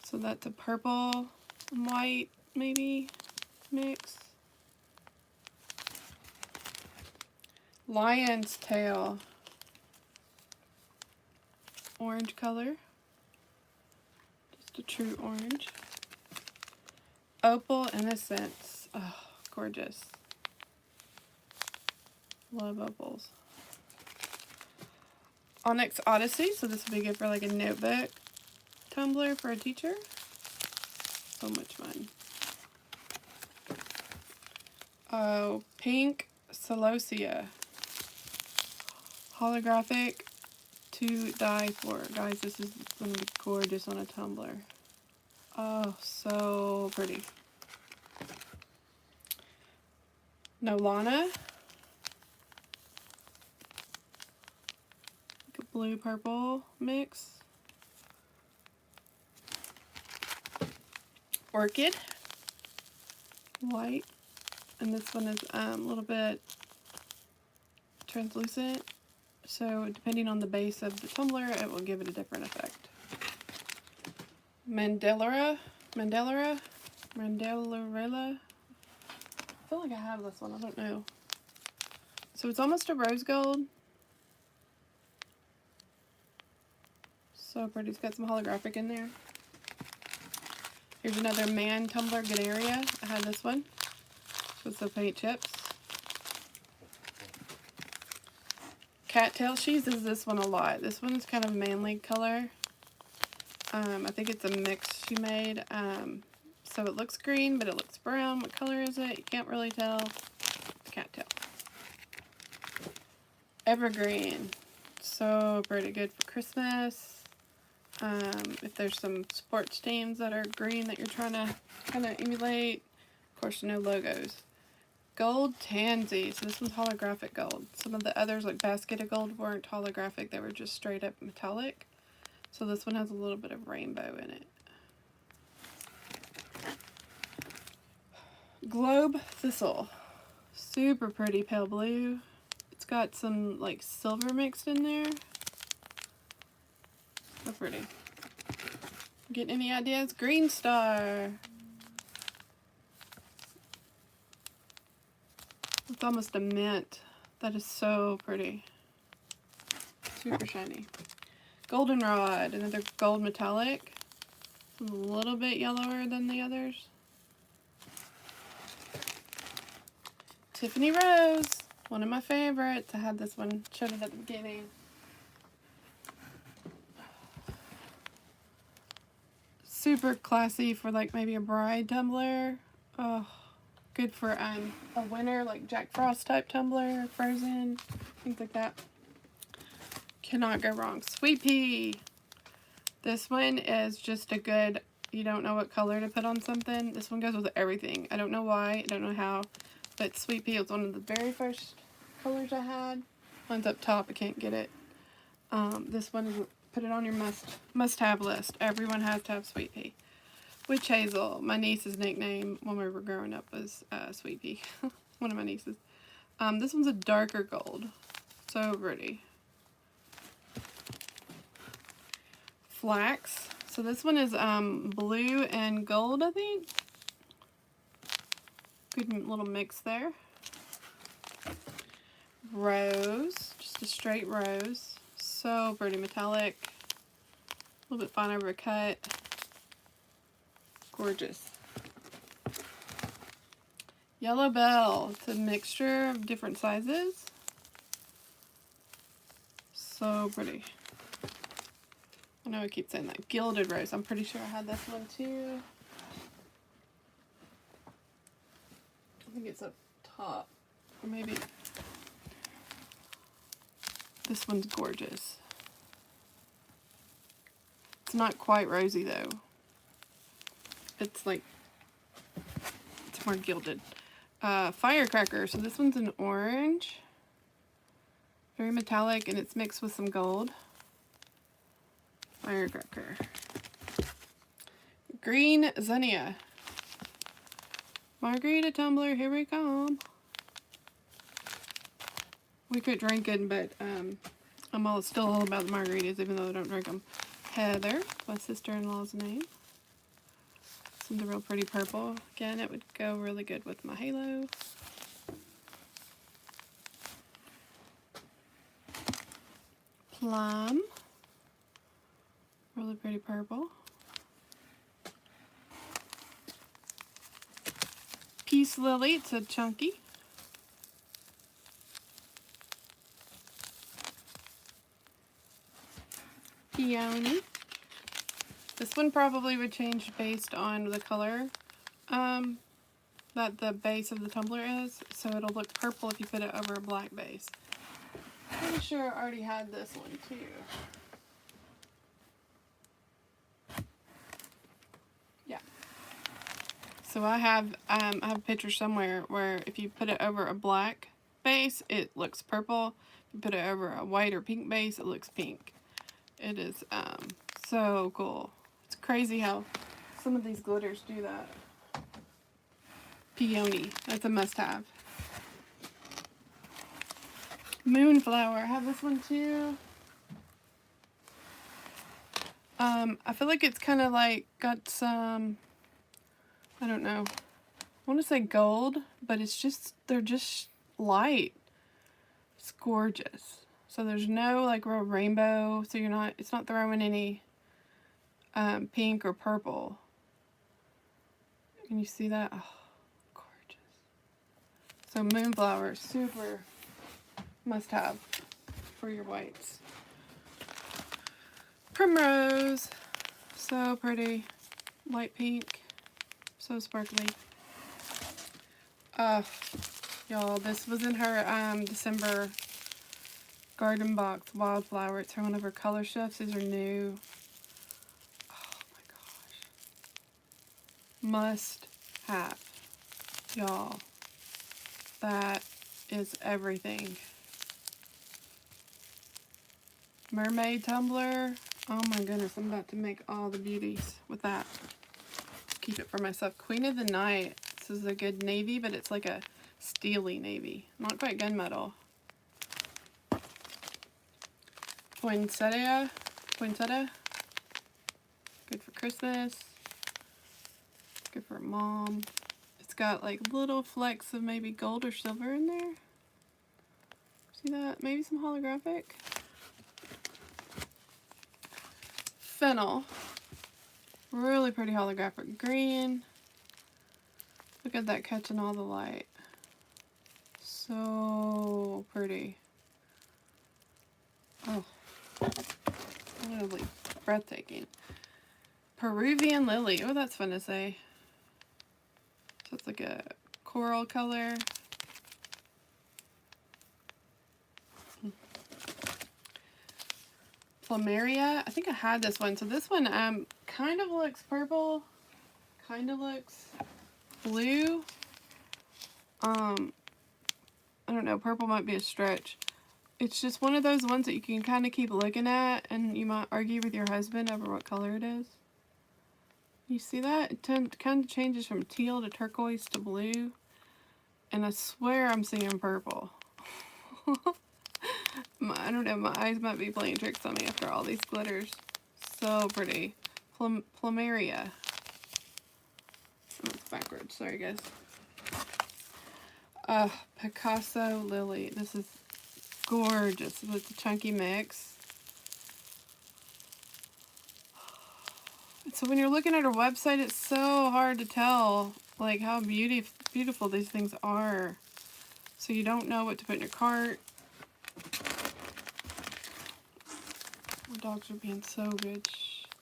So that's a purple and white, maybe, mix. Lion's Tail. Orange color. Just a true orange. Opal Innocence. Oh, gorgeous. Love opals. Onyx Odyssey. So this would be good for like a notebook tumbler for a teacher. So much fun. Oh, Pink Celosia. Holographic to die for. Guys, this is going to be gorgeous on a tumbler. Oh, so pretty. Nolana. Like a blue-purple mix. Orchid. White. And this one is a little bit translucent. So depending on the base of the tumbler, it will give it a different effect. Mandellarella. I feel like I have this one, I don't know. So it's almost a rose gold. So pretty, it's got some holographic in there. Here's another Man Tumbler Ganaria. I had this one with the paint chips. Cattail. She uses this one a lot. This one's kind of manly color. I think it's a mix she made. So it looks green, but it looks brown. What color is it? You can't really tell. Cattail. Evergreen. So pretty good for Christmas. If there's some sports teams that are green that you're trying to kind of emulate. Of course, no logos. Gold Tansy. So this one's holographic gold. Some of the others, like Basket of Gold, weren't holographic. They were just straight up metallic. So this one has a little bit of rainbow in it. Globe Thistle. Super pretty pale blue. It's got some like silver mixed in there. So pretty. Getting any ideas? Green Star. It's almost a mint. That is so pretty. Super shiny. Goldenrod, another gold metallic. A little bit yellower than the others. Tiffany Rose, one of my favorites. I had this one, showed it at the beginning. Super classy for like maybe a bride tumbler. Oh, good for a winter like Jack Frost type tumbler, Frozen, things like that. Cannot go wrong. Sweet Pea. This one is just a good, you don't know what color to put on something. This one goes with everything. I don't know why, I don't know how, But Sweet Pea was one of the very first colors I had. One's up top, I can't get it. This one is, put it on your must-have list. Everyone has to have Sweet Pea. Witch Hazel, my niece's nickname when we were growing up was Sweet Pea. One of my nieces. This one's a darker gold. So pretty. Flax. So this one is blue and gold, I think. Good little mix there. Rose. Just a straight rose. So pretty. Metallic. A little bit fine over a cut. Gorgeous. Yellow Bell. It's a mixture of different sizes. So pretty. I know I keep saying that. Gilded Rose. I'm pretty sure I had this one too. I think it's up top. Or maybe... This one's gorgeous. It's not quite rosy though. It's like... It's more gilded. Firecracker. So this one's an orange. Very metallic, and it's mixed with some gold. Firecracker. Green Zinnia. Margarita tumbler, here we come. We quit drinking, but I'm still all about the margaritas, even though I don't drink them. Heather, my sister-in-law's name. This one's a real pretty purple. Again, it would go really good with my halo. Plum. Really pretty purple. Peace Lily, it's a chunky. Peony. This one probably would change based on the color that the base of the tumbler is. So it'll look purple if you put it over a black base. Pretty sure I already had this one too. Yeah. So I have a picture somewhere where if you put it over a black base, it looks purple. If you put it over a white or pink base, it looks pink. It is so cool. It's crazy how some of these glitters do that. Peony, that's a must-have. Moonflower, I have this one too. I feel like it's kind of like got some, I don't know, I want to say gold, but it's just, they're just light. It's gorgeous. So there's no like real rainbow, so it's not throwing any pink or purple. Can you see that? Oh, gorgeous. So Moonflower, super must have for your whites. Primrose, so pretty. Light pink, so sparkly. Y'all, this was in her December garden box Wildflower. It's one of her color shifts. These are new. Oh my gosh. Must have. Y'all. That is everything. Mermaid tumbler. Oh my goodness, I'm about to make all the beauties with that. Keep it for myself. Queen of the Night. This is a good navy, but it's like a steely navy. Not quite gunmetal. Poinsettia. Good for Christmas. Good for mom. It's got like little flecks of maybe gold or silver in there. See that? Maybe some holographic. Fennel. Really pretty holographic green. Look at that catching all the light. So pretty. Oh, literally breathtaking. Peruvian lily. Oh, that's fun to say. So it's like a coral color. Plumeria. I think I had this one. So this one kind of looks purple. Kind of looks blue. I don't know, purple might be a stretch. It's just one of those ones that you can kind of keep looking at, and you might argue with your husband over what color it is. You see that? It kind of changes from teal to turquoise to blue. And I swear I'm seeing purple. I don't know, my eyes might be playing tricks on me after all these glitters. So pretty. Plumeria. Oh, it's backwards. Sorry, guys. Picasso Lily. This is gorgeous with the chunky mix. So when you're looking at her website, it's so hard to tell like how beautiful these things are. So you don't know what to put in your cart. My dogs are being so good.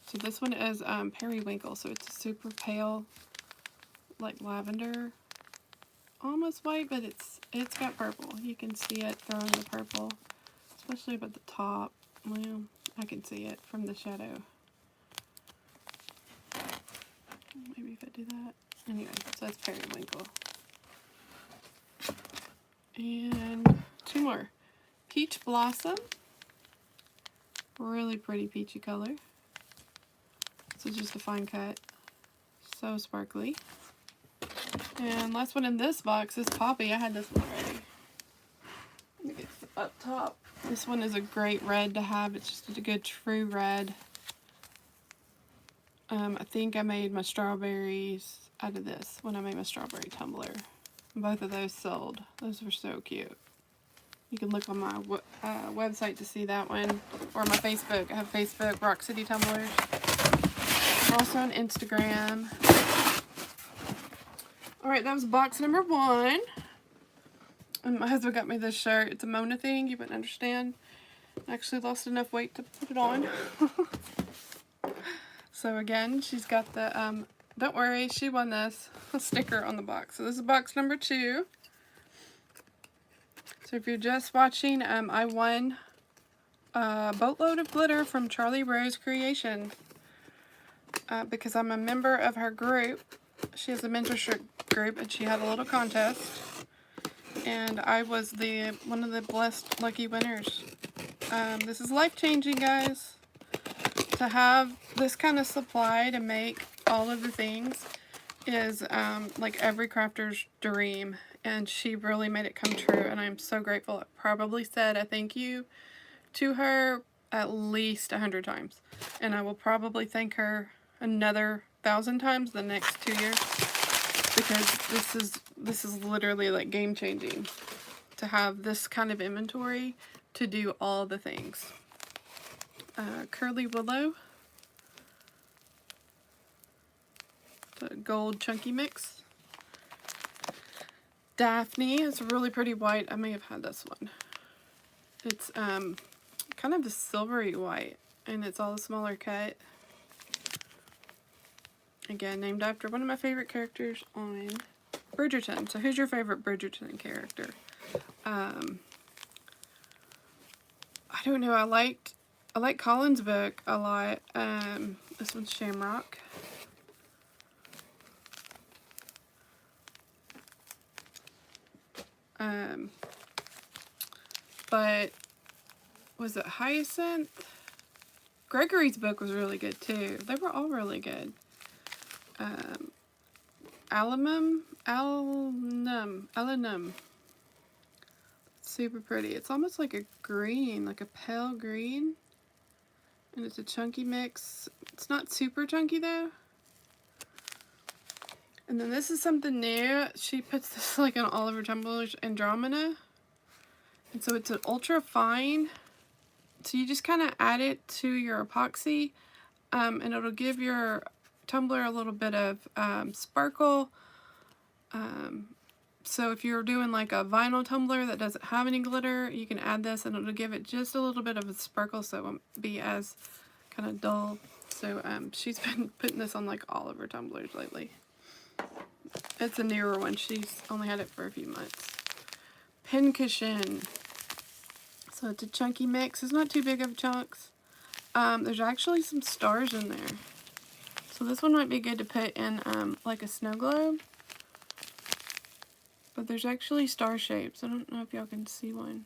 So this one is Periwinkle. So it's a super pale, like lavender, almost white, but it's got purple. You can see it throwing the purple, especially up at the top. Well, I can see it from the shadow. Maybe if I do that. Anyway, so that's Periwinkle. And two more. Peach Blossom. Really pretty peachy color. This is just a fine cut. So sparkly. And last one in this box is Poppy. I had this one already. Let me get up top. This one is a great red to have. It's just a good true red. I think I made my strawberries out of this when I made my strawberry tumbler. Both of those sold. Those were so cute. You can look on my website to see that one, or my Facebook. I have Facebook, Rock City Tumblers. I'm also on Instagram. Alright, that was box number 1. And my husband got me this shirt. It's a Mona thing, you wouldn't understand. I actually lost enough weight to put it on. So again, she's got the, don't worry, she won this sticker on the box. So this is box number 2. So if you're just watching, I won a boatload of glitter from Charlie Rose Creation. Because I'm a member of her group. She has a mentorship group, and she had a little contest. And I was one of the blessed lucky winners. This is life-changing, guys. To have this kind of supply to make all of the things is like every crafter's dream, and she really made it come true, and I'm so grateful. I probably said a thank you to her at least 100 times, and I will probably thank her another 1,000 times the next 2 years, because this is literally like game-changing to have this kind of inventory to do all the things. Curly Willow, the gold chunky mix. Daphne is really pretty white. I may have had this one. It's kind of a silvery white, and it's all a smaller cut. Again, named after one of my favorite characters on Bridgerton. So who's your favorite Bridgerton character? I don't know. I like Colin's book a lot. This one's Shamrock. But was it Hyacinth? Gregory's book was really good too. They were all really good. Alnum. Super pretty. It's almost like a green, like a pale green. And it's a chunky mix. It's not super chunky though. And then this is something new. She puts this like on all of her tumblers, Andromeda. And so it's an ultra fine. So you just kind of add it to your epoxy. And it'll give your tumbler a little bit of sparkle. So if you're doing like a vinyl tumbler that doesn't have any glitter, you can add this and it'll give it just a little bit of a sparkle, so it won't be as kind of dull. So she's been putting this on like all of her tumblers lately. It's a newer one. She's only had it for a few months. Pincushion. So it's a chunky mix. It's not too big of chunks. There's actually some stars in there. So this one might be good to put in like a snow globe. but there's actually star shapes. I don't know if y'all can see one.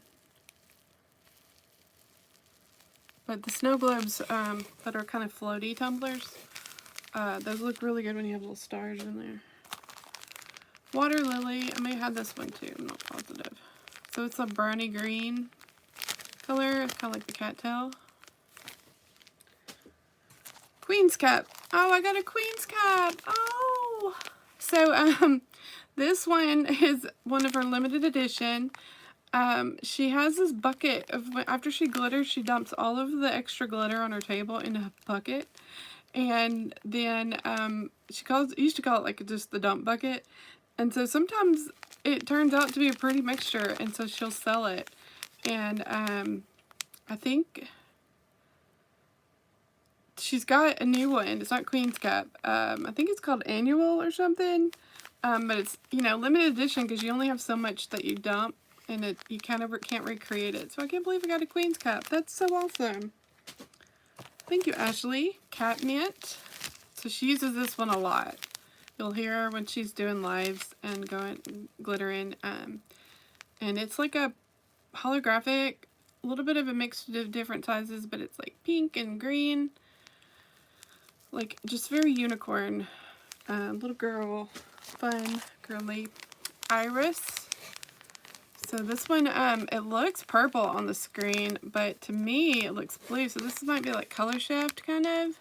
But the snow globes that are kind of floaty tumblers, those look really good when you have little stars in there. Water lily, I may have this one too, I'm not positive. So it's a browny green color, it's kind of like the cattail. Queen's cup. Oh, I got a queen's cup. Oh! So, this one is one of her limited edition. She has this bucket of, after she glitters, she dumps all of the extra glitter on her table in a bucket. And then, she used to call it like just the dump bucket. And so sometimes it turns out to be a pretty mixture, and so she'll sell it. And, I think she's got a new one. It's not Queen's Cup. I think it's called Annual or something. But it's, you know, limited edition because you only have so much that you dump. And you kind of can't recreate it. So I can't believe I got a Queen's Cup. That's so awesome. Thank you, Ashley. Catmint. So she uses this one a lot. You'll hear her when she's doing lives and going glittering. And it's like a holographic, a little bit of a mix of different sizes, but it's like pink and green. Like just very unicorn. Little girl, fun, girly. Iris. So this one, it looks purple on the screen, but to me it looks blue. So this might be like color shift kind of.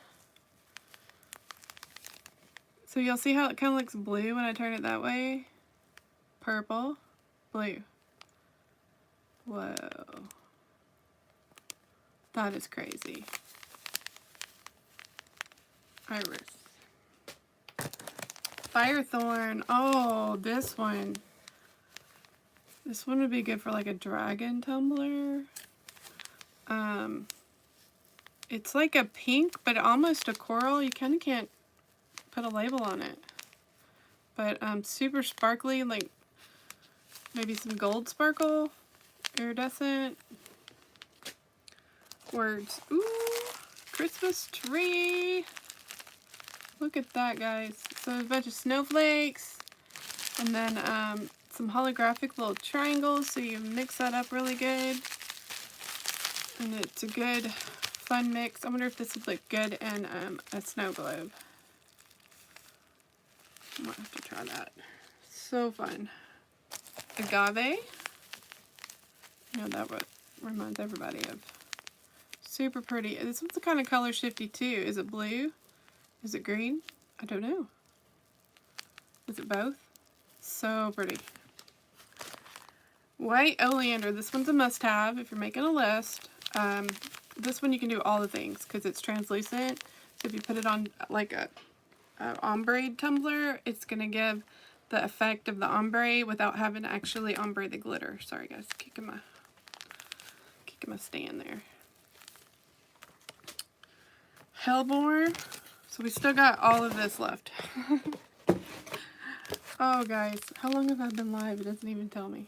So you'll see how it kind of looks blue when I turn it that way. Purple, blue. Whoa. That is crazy. Iris. Firethorn. Oh, this one. This one would be good for like a dragon tumbler. It's like a pink, but almost a coral. You kind of can't put a label on it. But super sparkly, like maybe some gold sparkle, iridescent. Words. Ooh, Christmas tree. Look at that, guys. So a bunch of snowflakes, and then some holographic little triangles, so you mix that up really good. And it's a good, fun mix. I wonder if this would look good in a snow globe. I might have to try that. So fun. Agave. You know, that what reminds everybody of. Super pretty. This one's kind of color shifty too. Is it blue? Is it green? I don't know. Is it both? So pretty. White oleander. This one's a must-have if you're making a list. This one you can do all the things because it's translucent. So if you put it on like a ombre tumbler, it's going to give the effect of the ombre without having to actually ombre the glitter. Sorry guys, kicking my stand there. Hellborn. So we still got all of this left. Oh guys, how long have I been live? It doesn't even tell me.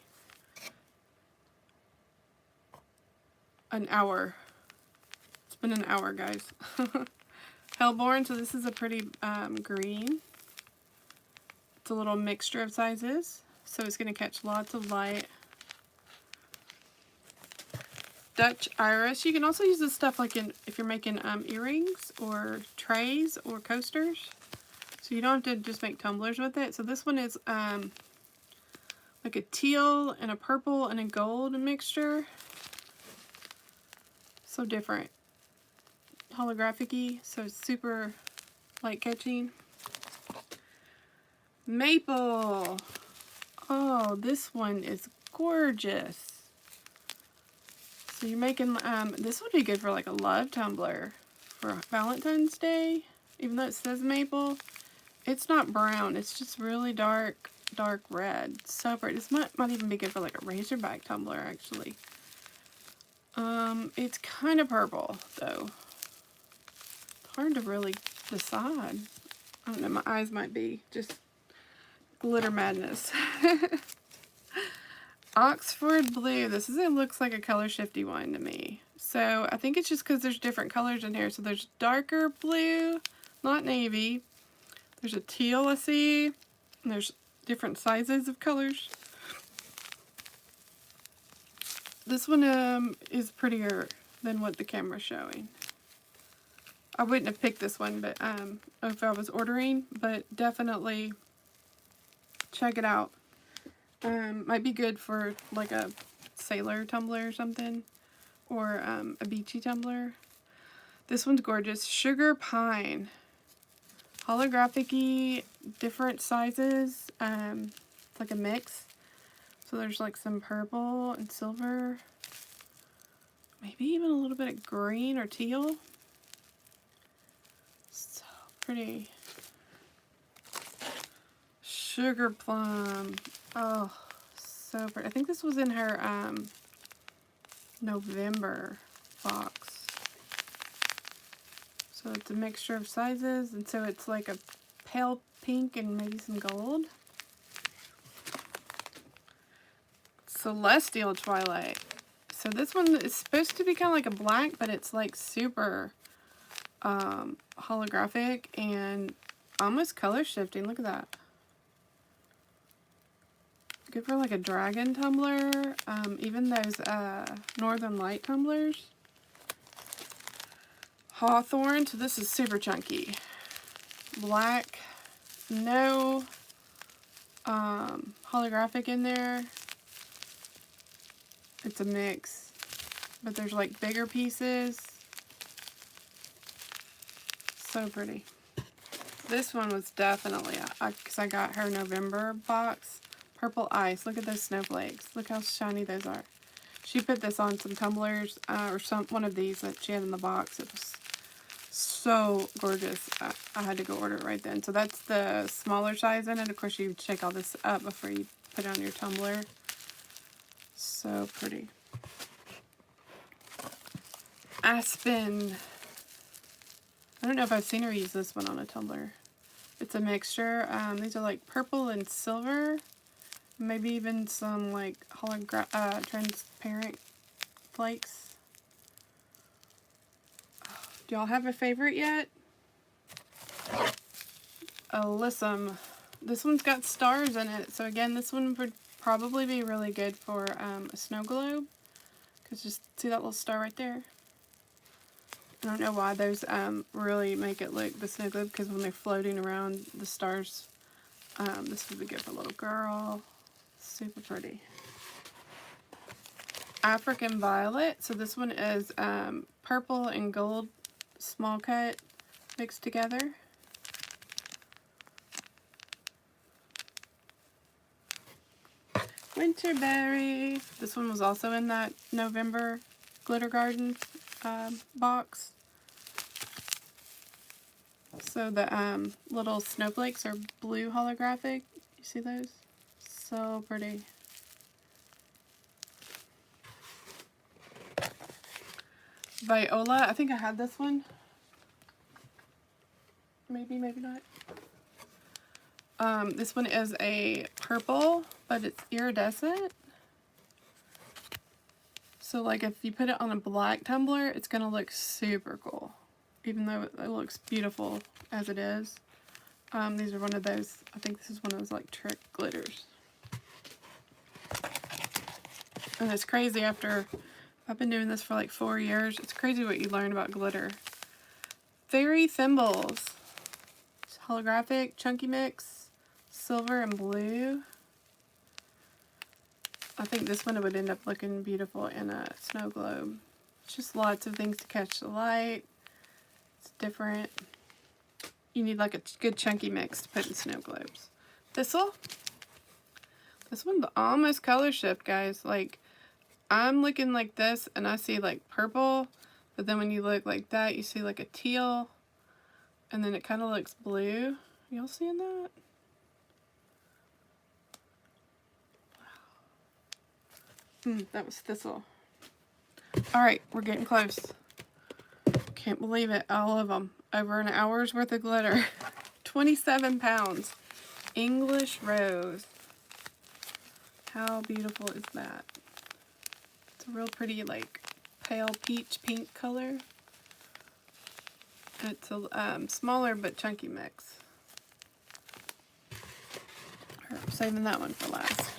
An hour. It's been an hour, guys. Hellborn, so this is a pretty green. It's a little mixture of sizes, so it's going to catch lots of light. Dutch iris. You can also use this stuff like if you're making earrings or trays or coasters. So you don't have to just make tumblers with it. So this one is like a teal and a purple and a gold mixture. So different. Holographic-y, so it's super light catching. Maple. Oh, this one is gorgeous. So you're making, this would be good for like a love tumbler for Valentine's Day. Even though it says maple, it's not brown. It's just really dark red. So pretty. This might even be good for like a razorback tumbler, actually. It's kind of purple, though. It's hard to really decide. I don't know, my eyes might be just glitter madness. Oxford blue. This looks like a color shifty one to me. So I think it's just because there's different colors in here. So there's darker blue, not navy. There's a teal I see. And there's different sizes of colors. This one is prettier than what the camera's showing. I wouldn't have picked this one, but if I was ordering, but definitely check it out. Might be good for like a sailor tumbler or something, or a beachy tumbler. This one's gorgeous. Sugar Pine. Holographic-y, different sizes, like a mix. So there's like some purple and silver, maybe even a little bit of green or teal. So pretty. Sugar Plum. Oh, so pretty. I think this was in her November box. So it's a mixture of sizes, and so it's like a pale pink and maybe some gold. Celestial Twilight. So this one is supposed to be kind of like a black, but it's like super holographic and almost color shifting. Look at that. Good for like a dragon tumbler. Even those Northern Light tumblers. Hawthorne. So this is super chunky. Black. No holographic in there. It's a mix, but there's like bigger pieces. So pretty. This one was definitely, because I got her November box. Purple Ice. Look at those snowflakes. Look how shiny those are. She put this on some tumblers, or one of these that she had in the box. It was so gorgeous. I had to go order it right then. So that's the smaller size in it. Of course, you shake all this up before you put it on your tumbler. So pretty. Aspen. I don't know if I've seen her use this one on a tumbler. It's a mixture. These are like purple and silver. Maybe even some like transparent flakes. Do y'all have a favorite yet? Alyssum. This one's got stars in it. So again, this one would probably be really good for a snow globe. Because just see that little star right there? I don't know why those really make it look the snow globe, because when they're floating around the stars, this would be good for a little girl. Super pretty. African Violet. So this one is purple and gold small cut mixed together. Winterberry. This one was also in that November Glitter Garden box. So the little snowflakes are blue holographic. You see those? So pretty. Viola. I think I had this one. Maybe, maybe not. This one is a purple, but it's iridescent. So like if you put it on a black tumbler, it's going to look super cool. Even though it looks beautiful as it is. These are one of those, I think this is one of those like trick glitters. And it's crazy after, I've been doing this for like 4 years. It's crazy what you learn about glitter. Fairy Thimbles. It's holographic, chunky mix, silver and blue. I think this one would end up looking beautiful in a snow globe. It's just lots of things to catch the light. It's different. You need like a good chunky mix to put in snow globes. Thistle. This one's almost color shift, guys. Like, I'm looking like this and I see like purple, but then when you look like that, you see like a teal, and then it kind of looks blue. Y'all seeing that? Wow. That was Thistle. Alright, we're getting close. Can't believe it. All of them. Over an hour's worth of glitter. 27 pounds. English Rose. How beautiful is that? It's a real pretty, like, pale peach pink color. It's a smaller but chunky mix. saving that one for last.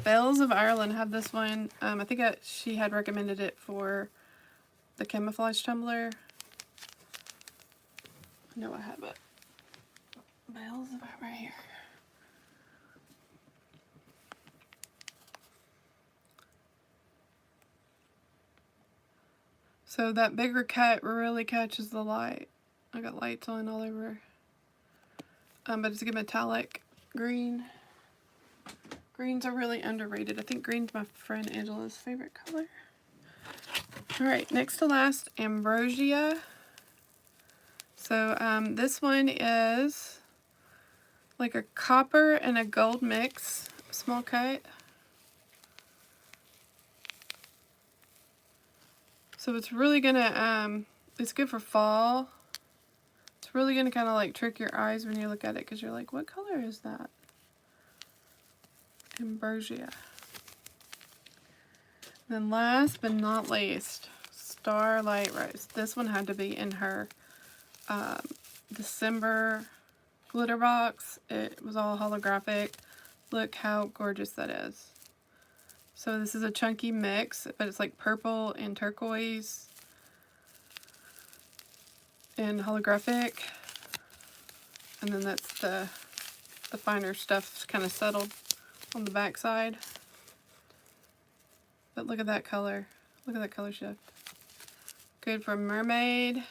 Bells of Ireland have this one. I think she had recommended it for the camouflage tumbler. I know I have it. Bells of Ireland right here. So that bigger cut really catches the light. I got lights on all over. But it's a good metallic green. Greens are really underrated. I think green's my friend Angela's favorite color. Alright, next to last, Ambrosia. So this one is like a copper and a gold mix, small cut. So it's really gonna, it's good for fall. It's really gonna kind of like trick your eyes when you look at it because you're like, what color is that? Ambrosia. Then last but not least, Starlight Rose. This one had to be in her December glitter box. It was all holographic. Look how gorgeous that is. So this is a chunky mix, but it's like purple and turquoise and holographic. And then that's the finer stuff kind of settled on the back side. But look at that color. Look at that color shift. Good for mermaid.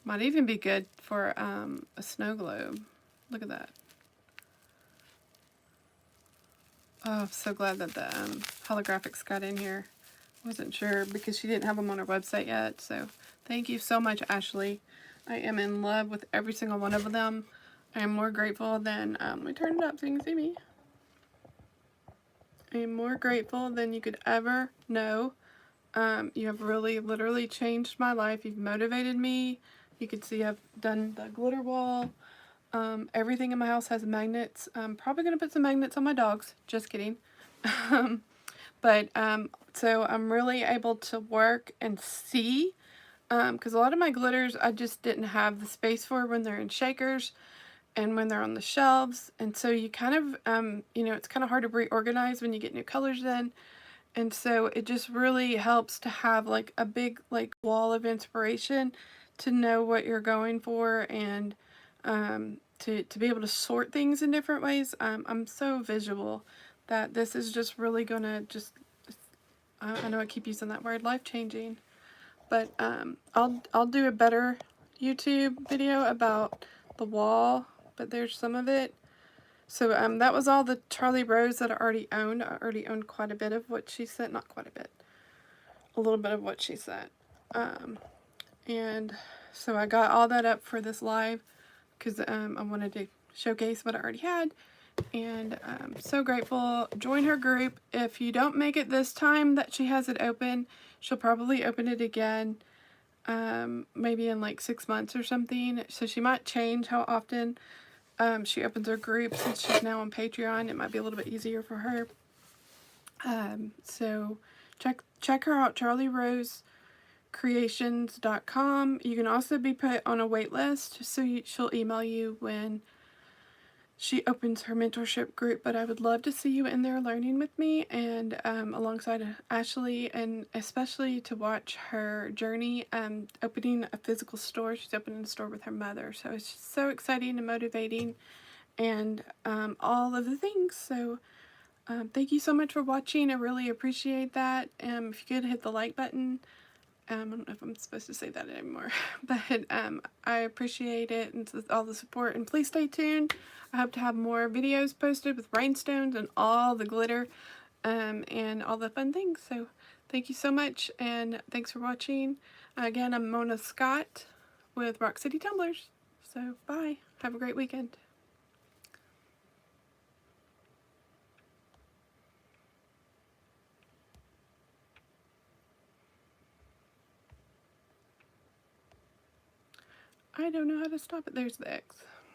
Might even be good for a snow globe. Look at that. Oh, I'm so glad that the holographics got in here. Wasn't sure because she didn't have them on her website yet. So thank you so much, Ashley. I am in love with every single one of them. I am more grateful than, let me turn it up so you can see me. I am more grateful than you could ever know. You have really, literally changed my life. You've motivated me. You can see I've done the glitter wall. Everything in my house has magnets. I'm probably going to put some magnets on my dogs. Just kidding. So I'm really able to work and see. Because a lot of my glitters I just didn't have the space for when they're in shakers and when they're on the shelves. And so you kind of, you know, it's kind of hard to reorganize when you get new colors in. And so it just really helps to have like a big like wall of inspiration to know what you're going for and to be able to sort things in different ways. I'm so visual that this is just really going to just, I know I keep using that word, life-changing. But I'll do a better YouTube video about the wall, but there's some of it. So that was all the Charlie Rose that I already owned. I already owned quite a bit of what she sent. Not quite a bit. A little bit of what she sent. And so I got all that up for this live because I wanted to showcase what I already had. And I'm so grateful. Join her group. If you don't make it this time that she has it open, she'll probably open it again. Maybe in like 6 months or something. So she might change how often she opens her group. Since she's now on Patreon, it might be a little bit easier for her. So check her out, charlierosecreations.com. You can also be put on a wait list, so she'll email you when she opens her mentorship group. But I would love to see you in there learning with me and alongside Ashley, and especially to watch her journey opening a physical store. She's opening a store with her mother, so it's just so exciting and motivating and all of the things. So thank you so much for watching. I really appreciate that. If you could hit the like button. I don't know if I'm supposed to say that anymore, but I appreciate it and all the support, and please stay tuned. I hope to have more videos posted with rhinestones and all the glitter and all the fun things. So thank you so much, and thanks for watching. Again, I'm Mona Scott with Rock City Tumblers. So bye. Have a great weekend. I don't know how to stop it. There's the X.